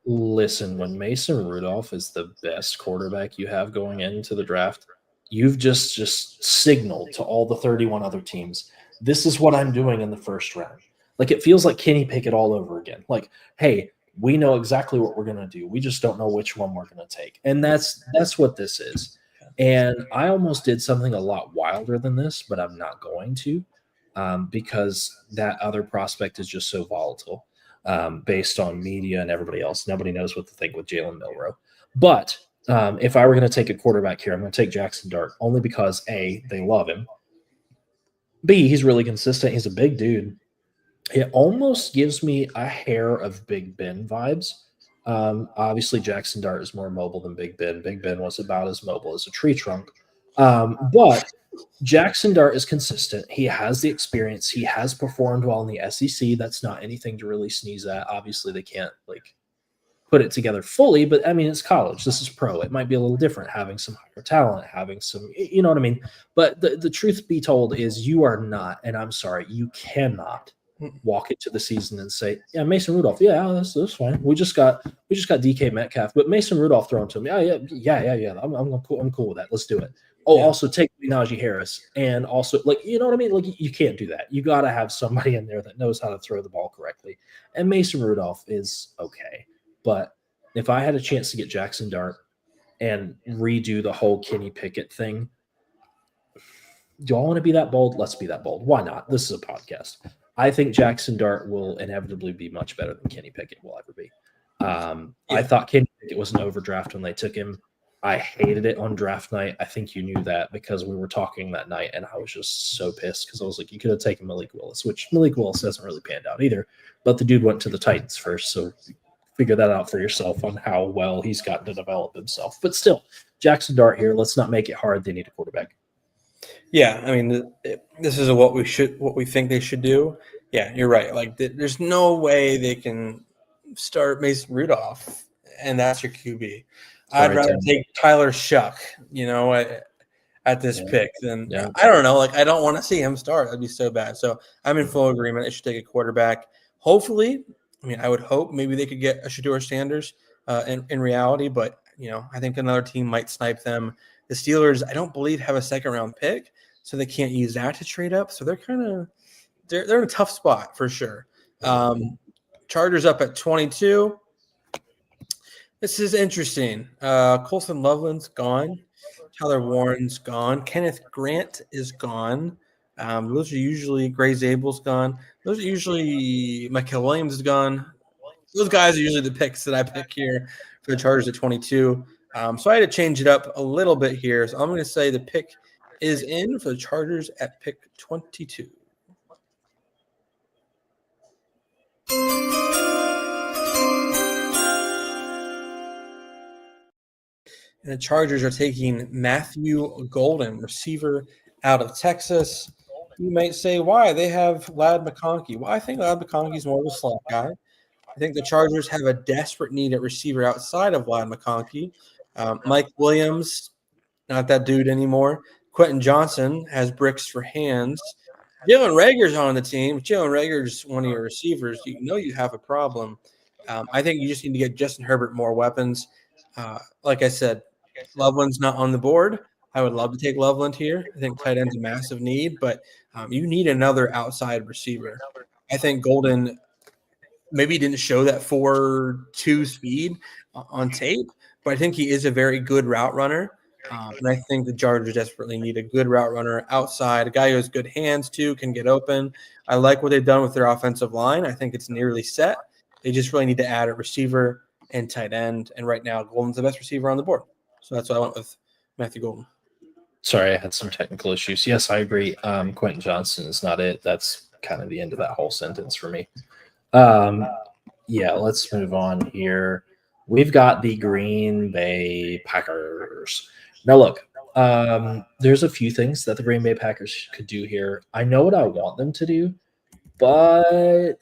Listen, when Mason Rudolph is the best quarterback you have going into the draft, you've just signaled to all the 31 other teams, this is what I'm doing in the first round. Like, it feels like Kenny Pickett all over again. Like, hey, we know exactly what we're going to do. We just don't know which one we're going to take. And that's what this is. And I almost did something a lot wilder than this, but I'm not going to because that other prospect is just so volatile based on media and everybody else. Nobody knows what to think with Jalen Milroe. But if I were going to take a quarterback here, I'm going to take Jackson Dart only because, A, they love him. B, he's really consistent. He's a big dude. It almost gives me a hair of Big Ben vibes. Obviously, Jackson Dart is more mobile than Big Ben. Big Ben was about as mobile as a tree trunk. But Jackson Dart is consistent. He has the experience. He has performed well in the SEC. That's not anything to really sneeze at. Obviously, they can't put it together fully, but I mean, it's college. This is pro. It might be a little different having some higher talent, having some, you know what I mean? But the truth be told is you are not, and I'm sorry, you cannot walk into the season and say, "Yeah, Mason Rudolph, yeah, that's fine. We just got DK Metcalf, but Mason Rudolph thrown to him. Yeah. I'm cool with that. Let's do it. Oh, Yeah. also take Najee Harris, and also you know what I mean. Like you can't do that. You got to have somebody in there that knows how to throw the ball correctly. And Mason Rudolph is okay, but if I had a chance to get Jackson Dart and redo the whole Kenny Pickett thing, do y'all want to be that bold? Let's be that bold. Why not? This is a podcast. I think Jackson Dart will inevitably be much better than Kenny Pickett will ever be. I thought Kenny Pickett was an overdraft when they took him. I hated it on draft night. I think you knew that because we were talking that night, and I was just so pissed because I was like, you could have taken Malik Willis, which Malik Willis hasn't really panned out either. But the dude went to the Titans first, so figure that out for yourself on how well he's gotten to develop himself. But still, Jackson Dart here. Let's not make it hard. They need a quarterback. Yeah, I mean, this is what we think they should do. Yeah, you're right. Like, there's no way they can start Mason Rudolph, and that's your QB. I'd rather take Tyler Shuck, at this pick than I don't know. Like, I don't want to see him start. That'd be so bad. So I'm in full agreement. They should take a quarterback. Hopefully, I would hope maybe they could get a Shedeur Sanders in reality, but I think another team might snipe them. The Steelers, I don't believe, have a second-round pick, so they can't use that to trade up. So they're in a tough spot for sure. Chargers up at 22. This is interesting. Colson Loveland's gone. Tyler Warren's gone. Kenneth Grant is gone. Those are usually Gray Zabel's gone. Those are usually Mikael Williams is gone. Those guys are usually the picks that I pick here for the Chargers at 22. So I had to change it up a little bit here. So I'm going to say the pick is in for the Chargers at pick 22. And the Chargers are taking Matthew Golden, receiver out of Texas. You might say, why? They have Ladd McConkey. Well, I think Ladd McConkey is more of a slot guy. I think the Chargers have a desperate need at receiver outside of Ladd McConkey. Mike Williams, not that dude anymore. Quentin Johnson has bricks for hands. Jalen Reagor's on the team. Jalen Reagor's one of your receivers. You have a problem. I think you just need to get Justin Herbert more weapons. Like I said, Loveland's not on the board. I would love to take Loveland here. I think tight end's a massive need, but you need another outside receiver. I think Golden maybe didn't show that 4.2 speed on tape, but I think he is a very good route runner. And I think the Chargers desperately need a good route runner outside, a guy who has good hands too, can get open. I like what they've done with their offensive line. I think it's nearly set. They just really need to add a receiver and tight end. And right now, Golden's the best receiver on the board. So that's why I went with Matthew Golden. Sorry, I had some technical issues. Yes, I agree. Quentin Johnson is not it. That's kind of the end of that whole sentence for me. Let's move on here. We've got the Green Bay Packers. Now, look, there's a few things that the Green Bay Packers could do here. I know what I want them to do, but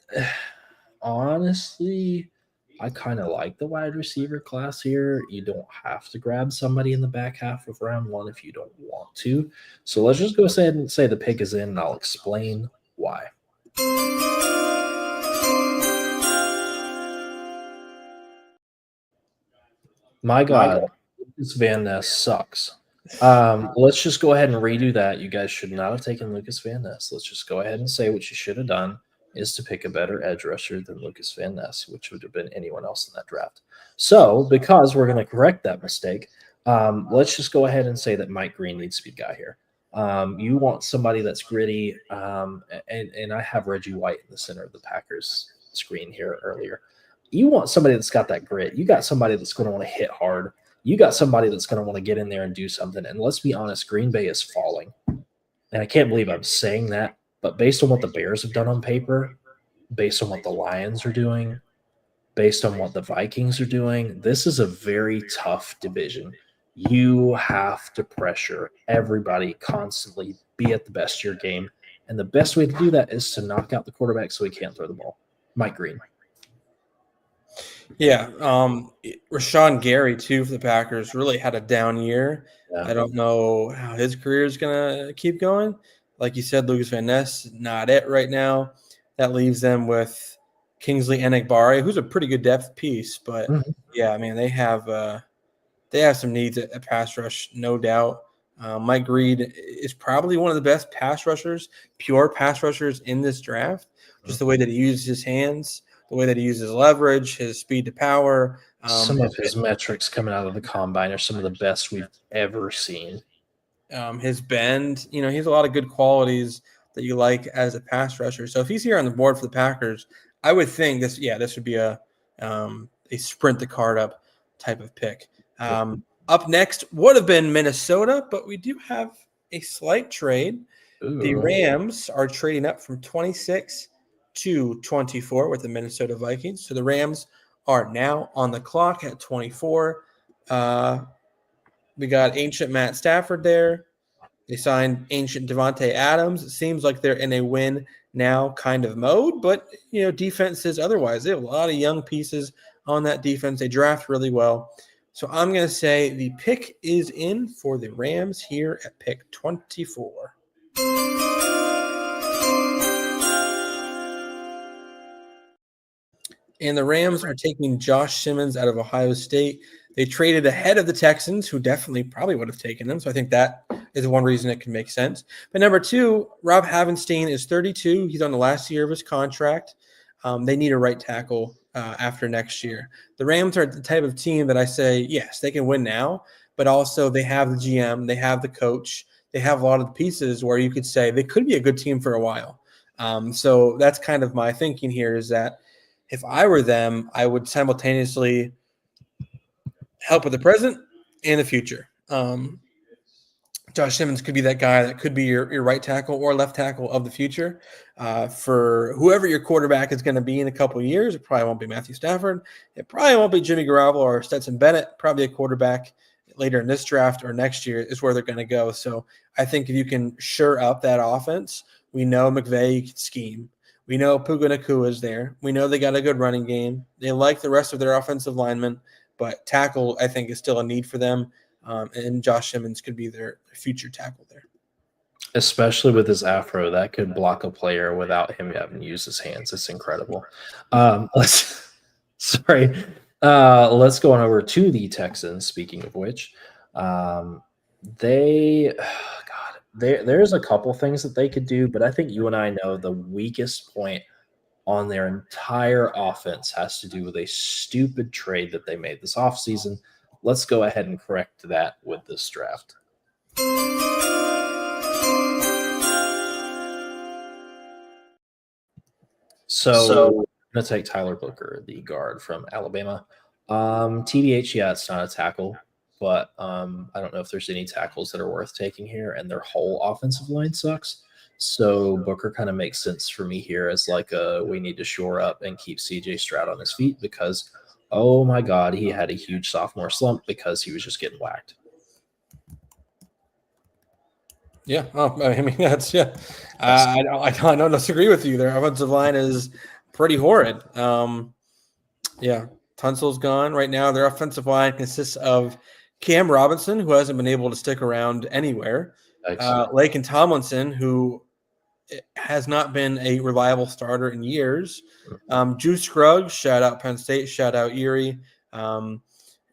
honestly, I kind of like the wide receiver class here. You don't have to grab somebody in the back half of round one if you don't want to. So let's just go ahead and say the pick is in, and I'll explain why. My God, Lucas Van Ness sucks. Let's just go ahead and redo that. You guys should not have taken Lucas Van Ness. Let's just go ahead and say what you should have done is to pick a better edge rusher than Lucas Van Ness, which would have been anyone else in that draft. So because we're going to correct that mistake, let's just go ahead and say that Mike Green needs to be the guy here. You want somebody that's gritty, and I have Reggie White in the center of the Packers screen here earlier. You want somebody that's got that grit. You got somebody that's going to want to hit hard. You got somebody that's going to want to get in there and do something. And let's be honest, Green Bay is falling. And I can't believe I'm saying that, but based on what the Bears have done on paper, based on what the Lions are doing, based on what the Vikings are doing, this is a very tough division. You have to pressure everybody constantly, be at the best of your game. And the best way to do that is to knock out the quarterback so he can't throw the ball. Mike Green. Yeah. Rashawn Gary, too, for the Packers, really had a down year. Yeah. I don't know how his career is going to keep going. Like you said, Lucas Van Ness, not it right now. That leaves them with Kingsley Enagbare, who's a pretty good depth piece. But yeah, I mean, they have some needs at pass rush, no doubt. Mike Reed is probably one of the best pass rushers, pure pass rushers in this draft. Just the way that he uses his hands, the way that he uses leverage, his speed to power. Some of his metrics coming out of the combine are some of the best we've ever seen. His bend, he has a lot of good qualities that you like as a pass rusher. So if he's here on the board for the Packers, I would think this would be a sprint the card up type of pick. Up next would have been Minnesota, but we do have a slight trade. Ooh. The Rams are trading up from 26 to 24 with the Minnesota Vikings. So the Rams are now on the clock at 24. We got ancient Matt Stafford there. They signed ancient Devontae Adams. It seems like they're in a win now kind of mode, but defense says otherwise. They have a lot of young pieces on that defense. They draft really well. So I'm going to say the pick is in for the Rams here at pick 24. And the Rams are taking Josh Simmons out of Ohio State. They traded ahead of the Texans, who definitely probably would have taken them. So I think that is one reason it can make sense. But number two, Rob Havenstein is 32. He's on the last year of his contract. They need a right tackle after next year. The Rams are the type of team that I say, yes, they can win now, but also they have the GM, they have the coach, they have a lot of the pieces where you could say they could be a good team for a while. So that's kind of my thinking here is that if I were them, I would simultaneously help with the present and the future. Josh Simmons could be that guy that could be your right tackle or left tackle of the future. For whoever your quarterback is going to be in a couple of years, it probably won't be Matthew Stafford. It probably won't be Jimmy Garoppolo or Stetson Bennett. Probably a quarterback later in this draft or next year is where they're going to go. So I think if you can shore up that offense, we know McVay can scheme. We know Puka Nacua is there. We know they got a good running game. They like the rest of their offensive linemen, but tackle, I think, is still a need for them. And Josh Simmons could be their future tackle there. Especially with his afro, that could block a player without him having to use his hands. It's incredible. Let's go on over to the Texans, speaking of which. There's a couple things that they could do, but I think you and I know the weakest point on their entire offense has to do with a stupid trade that they made this offseason. Let's go ahead and correct that with this draft. So I'm going to take Tyler Booker, the guard from Alabama. TBH, yeah, it's not a tackle, but I don't know if there's any tackles that are worth taking here, and their whole offensive line sucks. So Booker kind of makes sense for me here as we need to shore up and keep CJ Stroud on his feet because – oh my God, he had a huge sophomore slump because he was just getting whacked. Yeah, I mean that's I don't disagree with you. Their offensive line is pretty horrid. Tunsil's gone right now. Their offensive line consists of Cam Robinson, who hasn't been able to stick around anywhere. Laken Tomlinson, who has not been a reliable starter in years. Juice Scruggs, shout out Penn State, shout out Erie. And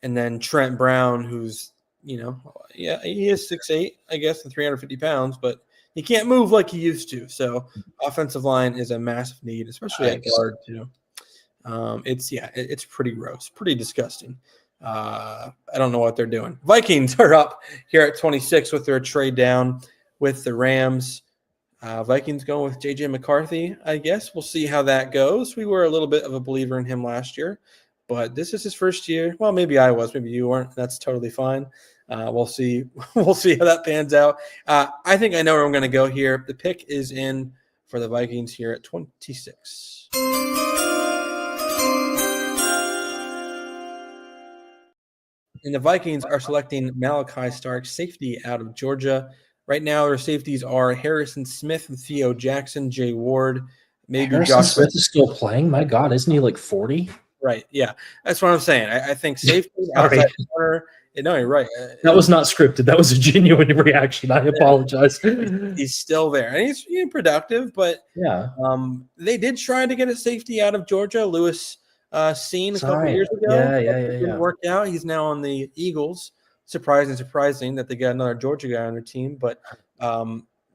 then Trent Brown, who's, he is 6'8", I guess, and 350 pounds, but he can't move like he used to. So offensive line is a massive need, especially at guard too. It's pretty gross, pretty disgusting. I don't know what they're doing. Vikings are up here at 26 with their trade down with the Rams. Vikings going with J.J. McCarthy, I guess. We'll see how that goes. We were a little bit of a believer in him last year, but this is his first year. Well, maybe I was. Maybe you weren't. That's totally fine. We'll see. We'll see how that pans out. I think I know where I'm going to go here. The pick is in for the Vikings here at 26. And the Vikings are selecting Malachi Stark, safety out of Georgia. Right now, their safeties are Harrison Smith and Theo Jackson, Jay Ward, maybe Harrison Josh Smith is still playing. My God, isn't he like 40? Right, yeah, that's what I'm saying. I think safety outside corner No, you're right. That was not scripted. That was a genuine reaction. I apologize. He's still there, and he's productive. But Yeah. they did try to get a safety out of Georgia, Lewis Seen, a couple Zion. years ago. Yeah. Didn't work out. He's now on the Eagles. Surprising that they got another Georgia guy on their team. But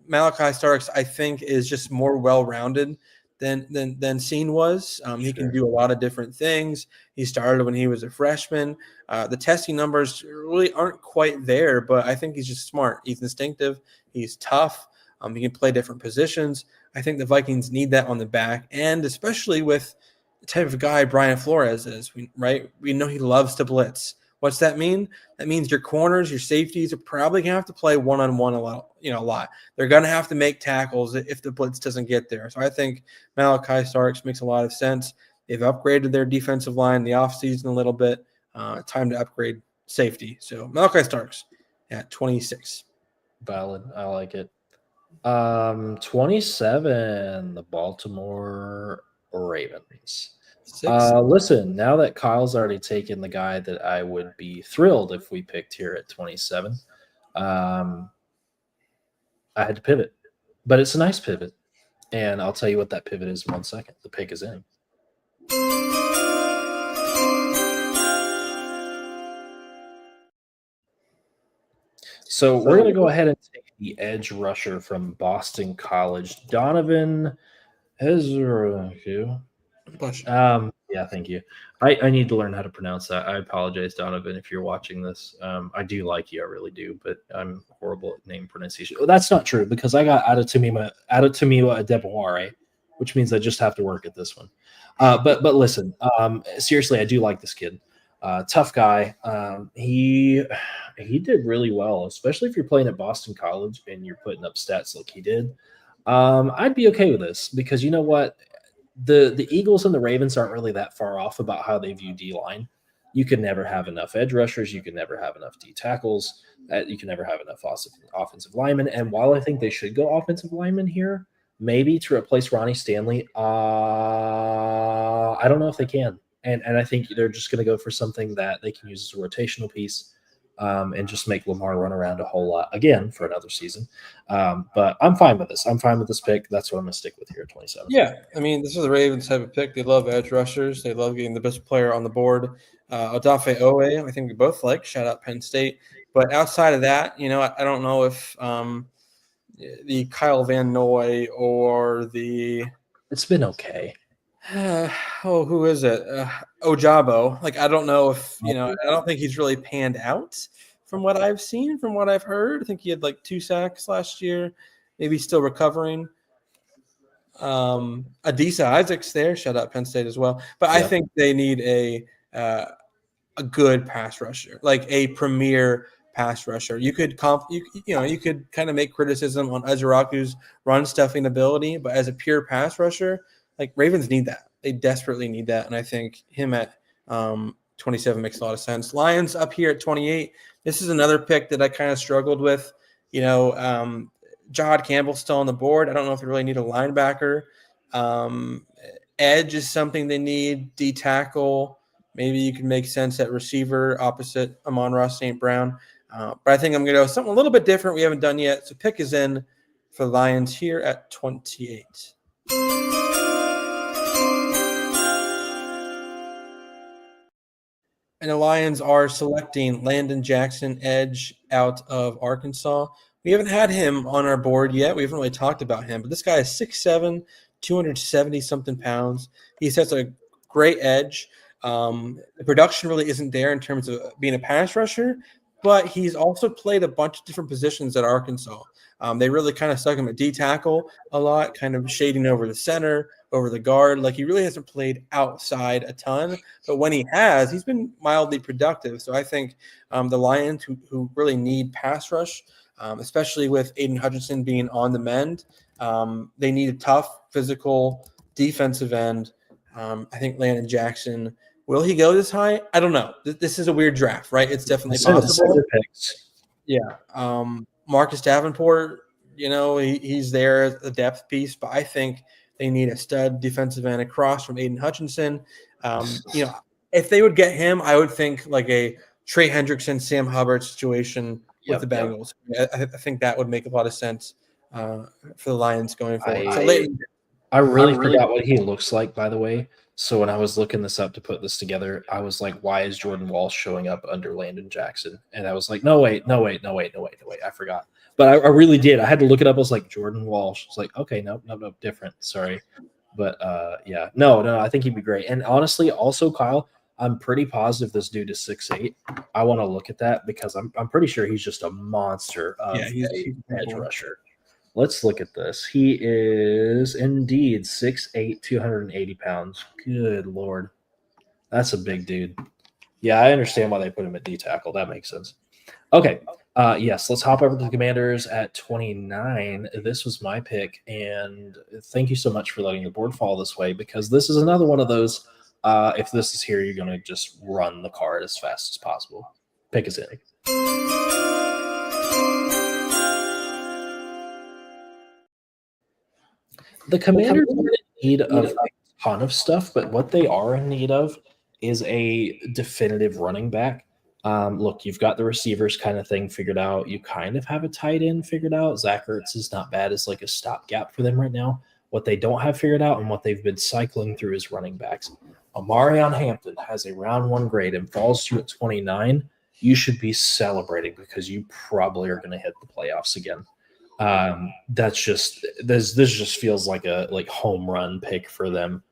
Malachi Starks, I think, is just more well-rounded than Seen was. He can do a lot of different things. He started when he was a freshman. The testing numbers really aren't quite there, but I think he's just smart. He's instinctive. He's tough. He can play different positions. I think the Vikings need that on the back, and especially with the type of guy Brian Flores is, right? We know he loves to blitz. What's that mean? That means your corners, your safeties are probably going to have to play one-on-one a lot. They're going to have to make tackles if the blitz doesn't get there. So I think Malachi Starks makes a lot of sense. They've upgraded their defensive line in the offseason a little bit. Time to upgrade safety. So Malachi Starks at 26. Valid. I like it. 27, the Baltimore Ravens. Listen, now that Kyle's already taken the guy that I would be thrilled if we picked here at 27, I had to pivot. But it's a nice pivot. And I'll tell you what that pivot is in 1 second. The pick is in. So we're going to go ahead and take the edge rusher from Boston College, Donovan Ezra. Yeah, thank you. I need to learn how to pronounce that. I apologize, Donovan, if you're watching this. I do like you, I really do, but I'm horrible at name pronunciation. Oh, that's not true because I got Adetomiwa Adeboaware, which means I just have to work at this one. But listen, seriously, I do like this kid. Tough guy. He did really well, especially if you're playing at Boston College and you're putting up stats like he did. I'd be okay with this because you know what? The Eagles and the Ravens aren't really that far off about how they view D-line. You can never have enough edge rushers. You can never have enough D tackles. You can never have enough offensive linemen. And while I think they should go offensive linemen here, maybe to replace Ronnie Stanley, I don't know if they can. And I think they're just going to go for something that they can use as a rotational piece and just make Lamar run around a whole lot again for another season. But I'm fine with this. I'm fine with this pick. That's what I'm going to stick with here at 27. Yeah, I mean, this is the Ravens type of pick. They love edge rushers. They love getting the best player on the board. Odafe Owe, I think we both like. Shout out Penn State. But outside of that, I don't know if the Kyle Van Noy or the – It's been okay. who is it? Ojabo. I don't know if, I don't think he's really panned out from what I've seen, from what I've heard. I think he had 2 sacks last year, maybe still recovering. Adisa Isaac's there. Shout out Penn State as well. But yeah. I think they need a good pass rusher, a premier pass rusher. You could you could kind of make criticism on Ezraku's run stuffing ability, but as a pure pass rusher, Ravens need that. They desperately need that. And I think him at 27 makes a lot of sense. Lions up here at 28. This is another pick that I kind of struggled with. Jahad Campbell's still on the board. I don't know if they really need a linebacker. Edge is something they need. D tackle. Maybe you can make sense at receiver opposite Amon-Ra St. Brown. But I think I'm going to go something a little bit different we haven't done yet. So pick is in for the Lions here at 28. And the Lions are selecting Landon Jackson, edge out of Arkansas. We haven't had him on our board yet. We haven't really talked about him. But this guy is 6'7", 270-something pounds. He sets a great edge. The production really isn't there in terms of being a pass rusher, but he's also played a bunch of different positions at Arkansas. They really kind of stuck him at D tackle a lot, kind of shading over the center, over the guard. He really hasn't played outside a ton, but when he has, he's been mildly productive. So I think the Lions, who really need pass rush, especially with Aiden Hutchinson being on the mend, they need a tough, physical defensive end. I think Landon Jackson, will he go this high? I don't know. This is a weird draft, right? It's definitely possible. Yeah. Marcus Davenport, he's there as a depth piece, but I think they need a stud defensive end across from Aiden Hutchinson. If they would get him, I would think a Trey Hendrickson, Sam Hubbard situation with the Yep. Bengals. I think that would make a lot of sense for the Lions going forward. So I really forgot what he looks like, by the way. So when I was looking this up to put this together, I was like, why is Jordan Walsh showing up under Landon Jackson? And I was like, no, wait. I forgot. But I really did. I had to look it up. I was like, Jordan Walsh. It's like, okay, no, different. Sorry. But yeah, no, I think he'd be great. And honestly, also, Kyle, I'm pretty positive this dude is 6'8". I want to look at that because I'm pretty sure he's just a monster of he's an edge rusher. Let's look at this. He is indeed 6'8", 280 pounds. Good Lord. That's a big dude. Yeah, I understand why they put him at D tackle. That makes sense. Okay. Yes, let's hop over to the Commanders at 29. This was my pick, and thank you so much for letting the board fall this way because this is another one of those, if this is here, you're going to just run the card as fast as possible. Pick is in. The Commanders are in need of a ton of stuff, but what they are in need of is a definitive running back. Look, you've got the receivers kind of thing figured out. You kind of have a tight end figured out. Zach Ertz is not bad as like a stopgap for them right now. What they don't have figured out and what they've been cycling through is running backs. Omarion Hampton has a round 1 grade and falls to you at 29. You should be celebrating because you probably are going to hit the playoffs again. That's just this just feels like a home run pick for them.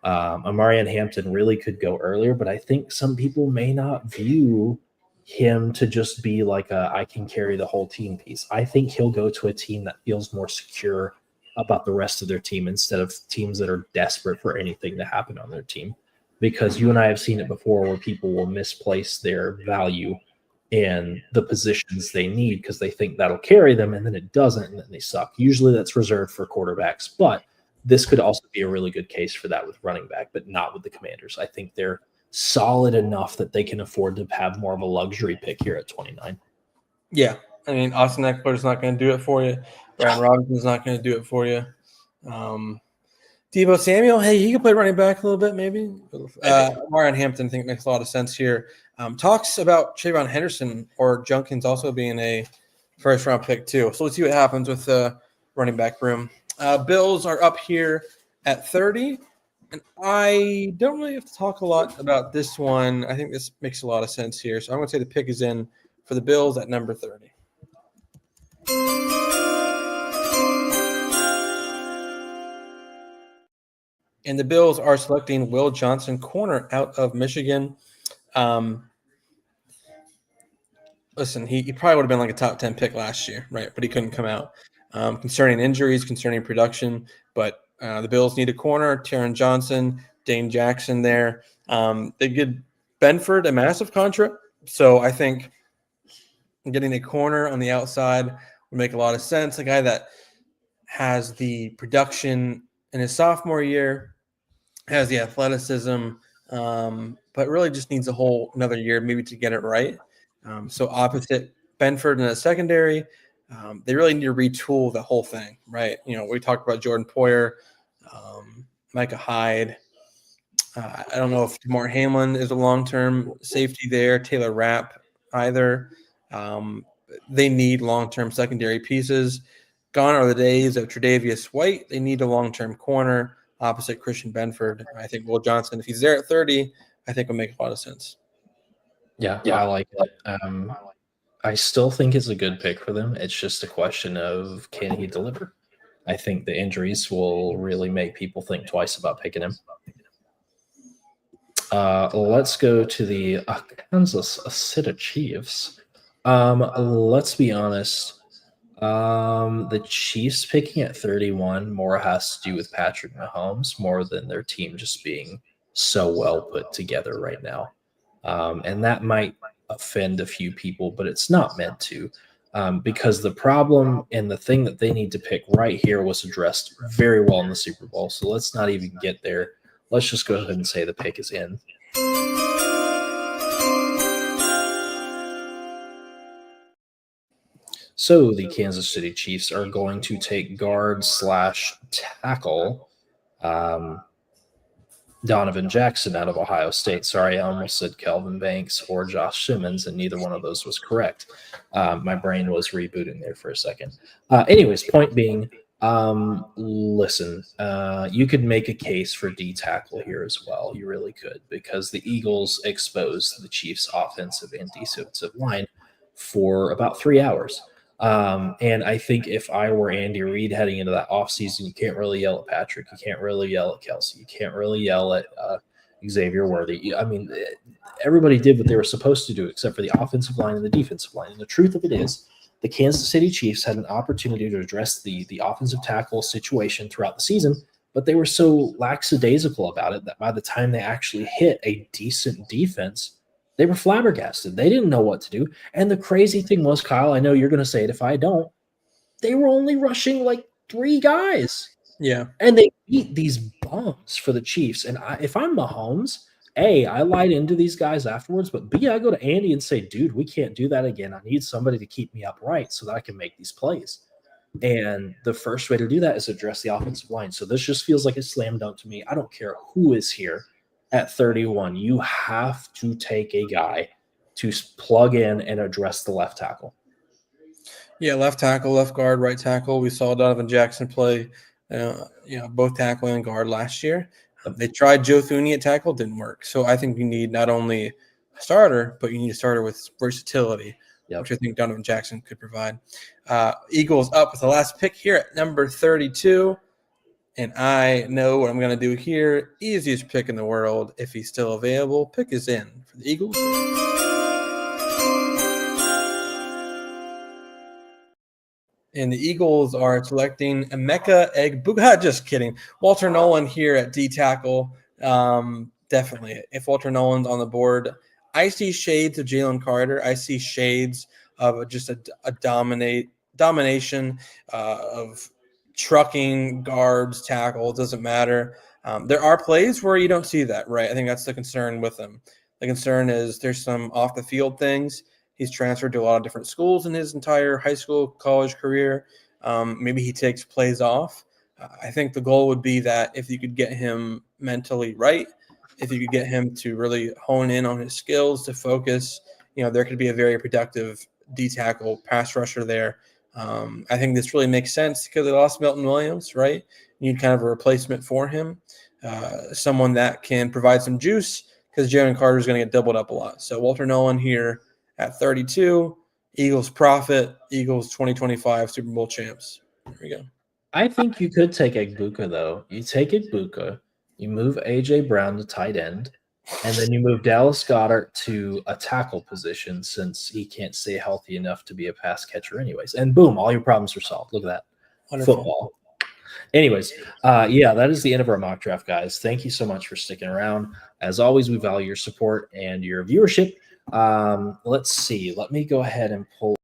Omarion Hampton really could go earlier, but I think some people may not view him to just be like a I can carry the whole team piece. I think he'll go to a team that feels more secure about the rest of their team instead of teams that are desperate for anything to happen on their team. Because you and I have seen it before where people will misplace their value in the positions they need because they think that'll carry them, and then it doesn't, and then they suck. Usually that's reserved for quarterbacks, but this could also be a really good case for that with running back, but not with the Commanders. I think they're solid enough that they can afford to have more of a luxury pick here at 29. Yeah. I mean, Austin Eckler's not going to do it for you. Brian Robinson's not going to do it for you. Deebo Samuel, hey, he could play running back a little bit, maybe. Omarion Hampton, I think, makes a lot of sense here. Talks about Trayvon Henderson or Junkins also being a first-round pick, too. So let's see what happens with the running back room. Bills are up here at 30, and I don't really have to talk a lot about this one. I think this makes a lot of sense here. So I'm going to say the pick is in for the Bills at number 30. And the Bills are selecting Will Johnson, corner out of Michigan. Listen, he probably would have been like a top 10 pick last year, right? But he couldn't come out. Concerning injuries, concerning production. But the Bills need a corner. Taron Johnson, Dane Jackson there. They give Benford a massive contract. So I think getting a corner on the outside would make a lot of sense. A guy that has the production in his sophomore year, has the athleticism, but really just needs a whole another year maybe to get it right. So opposite Benford in the secondary, they really need to retool the whole thing, right? You know, we talked about Jordan Poyer, Micah Hyde. I don't know if DeMar Hamlin is a long-term safety there, Taylor Rapp either. They need long-term secondary pieces. Gone are the days of Tre'Davious White. They need a long-term corner opposite Christian Benford. I think Will Johnson, if he's there at 30, I think will make a lot of sense. Yeah, I like it. I still think it's a good pick for them. It's just a question of can he deliver? I think the injuries will really make people think twice about picking him. Let's go to the Kansas City Chiefs. Let's be honest. The Chiefs picking at 31 more has to do with Patrick Mahomes more than their team just being so well put together right now. And that might offend a few people, but it's not meant to. Because the problem and the thing that they need to pick right here was addressed very well in the Super Bowl. So let's not even get there. Let's just go ahead and say the pick is in. So the Kansas City Chiefs are going to take guard / tackle. Donovan Jackson out of Ohio State. Sorry, I almost said Kelvin Banks or Josh Simmons, and neither one of those was correct. My brain was rebooting there for a second. Anyways, point being, listen, you could make a case for D tackle here as well. You really could, because the Eagles exposed the Chiefs' offensive and defensive line for about 3 hours. And I think if I were Andy Reid heading into that offseason, you can't really yell at Patrick. You can't really yell at Kelsey. You can't really yell at Xavier Worthy. I mean, everybody did what they were supposed to do except for the offensive line and the defensive line. And the truth of it is, the Kansas City Chiefs had an opportunity to address the offensive tackle situation throughout the season, but they were so lackadaisical about it that by the time they actually hit a decent defense, they were flabbergasted. They didn't know what to do. And the crazy thing was, Kyle, I know you're going to say it if I don't, they were only rushing like 3 guys. Yeah. And they beat these bums for the Chiefs. And if I'm Mahomes, A, I lied into these guys afterwards, but B, I go to Andy and say, dude, we can't do that again. I need somebody to keep me upright so that I can make these plays. And the first way to do that is address the offensive line. So this just feels like a slam dunk to me. I don't care who is here at 31. You have to take a guy to plug in and address the left tackle. Yeah, left tackle, left guard, right tackle. We saw Donovan Jackson play, both tackle and guard last year. They tried Joe Thuney at tackle, didn't work. So I think you need not only a starter, but you need a starter with versatility, which I think Donovan Jackson could provide. Eagles up with the last pick here at number 32. And I know what I'm going to do here. Easiest pick in the world if he's still available. Pick is in for the Eagles. And the Eagles are selecting Emeka Egbuka. Just kidding. Walter Nolan here at D tackle. Definitely. If Walter Nolan's on the board, I see shades of Jalen Carter. I see shades of just a domination of trucking, guards, tackle, doesn't matter. There are plays where you don't see that, right? I think that's the concern with him. The concern is there's some off-the-field things. He's transferred to a lot of different schools in his entire high school, college career. Maybe he takes plays off. I think the goal would be that if you could get him mentally right, if you could get him to really hone in on his skills, to focus, there could be a very productive D tackle pass rusher there. I think this really makes sense because they lost Milton Williams, right? You need kind of a replacement for him, someone that can provide some juice because Jalen Carter is going to get doubled up a lot. So Walter Nolan here at 32, Eagles profit, Eagles 2025 Super Bowl champs. There we go. I think you could take Egbuka, though. You take Egbuka, you move A.J. Brown to tight end, and then you move Dallas Goedert to a tackle position since he can't stay healthy enough to be a pass catcher anyways. And boom, all your problems are solved. Look at that. Wonderful. Football. Anyways, that is the end of our mock draft, guys. Thank you so much for sticking around. As always, we value your support and your viewership. Let's see. Let me go ahead and pull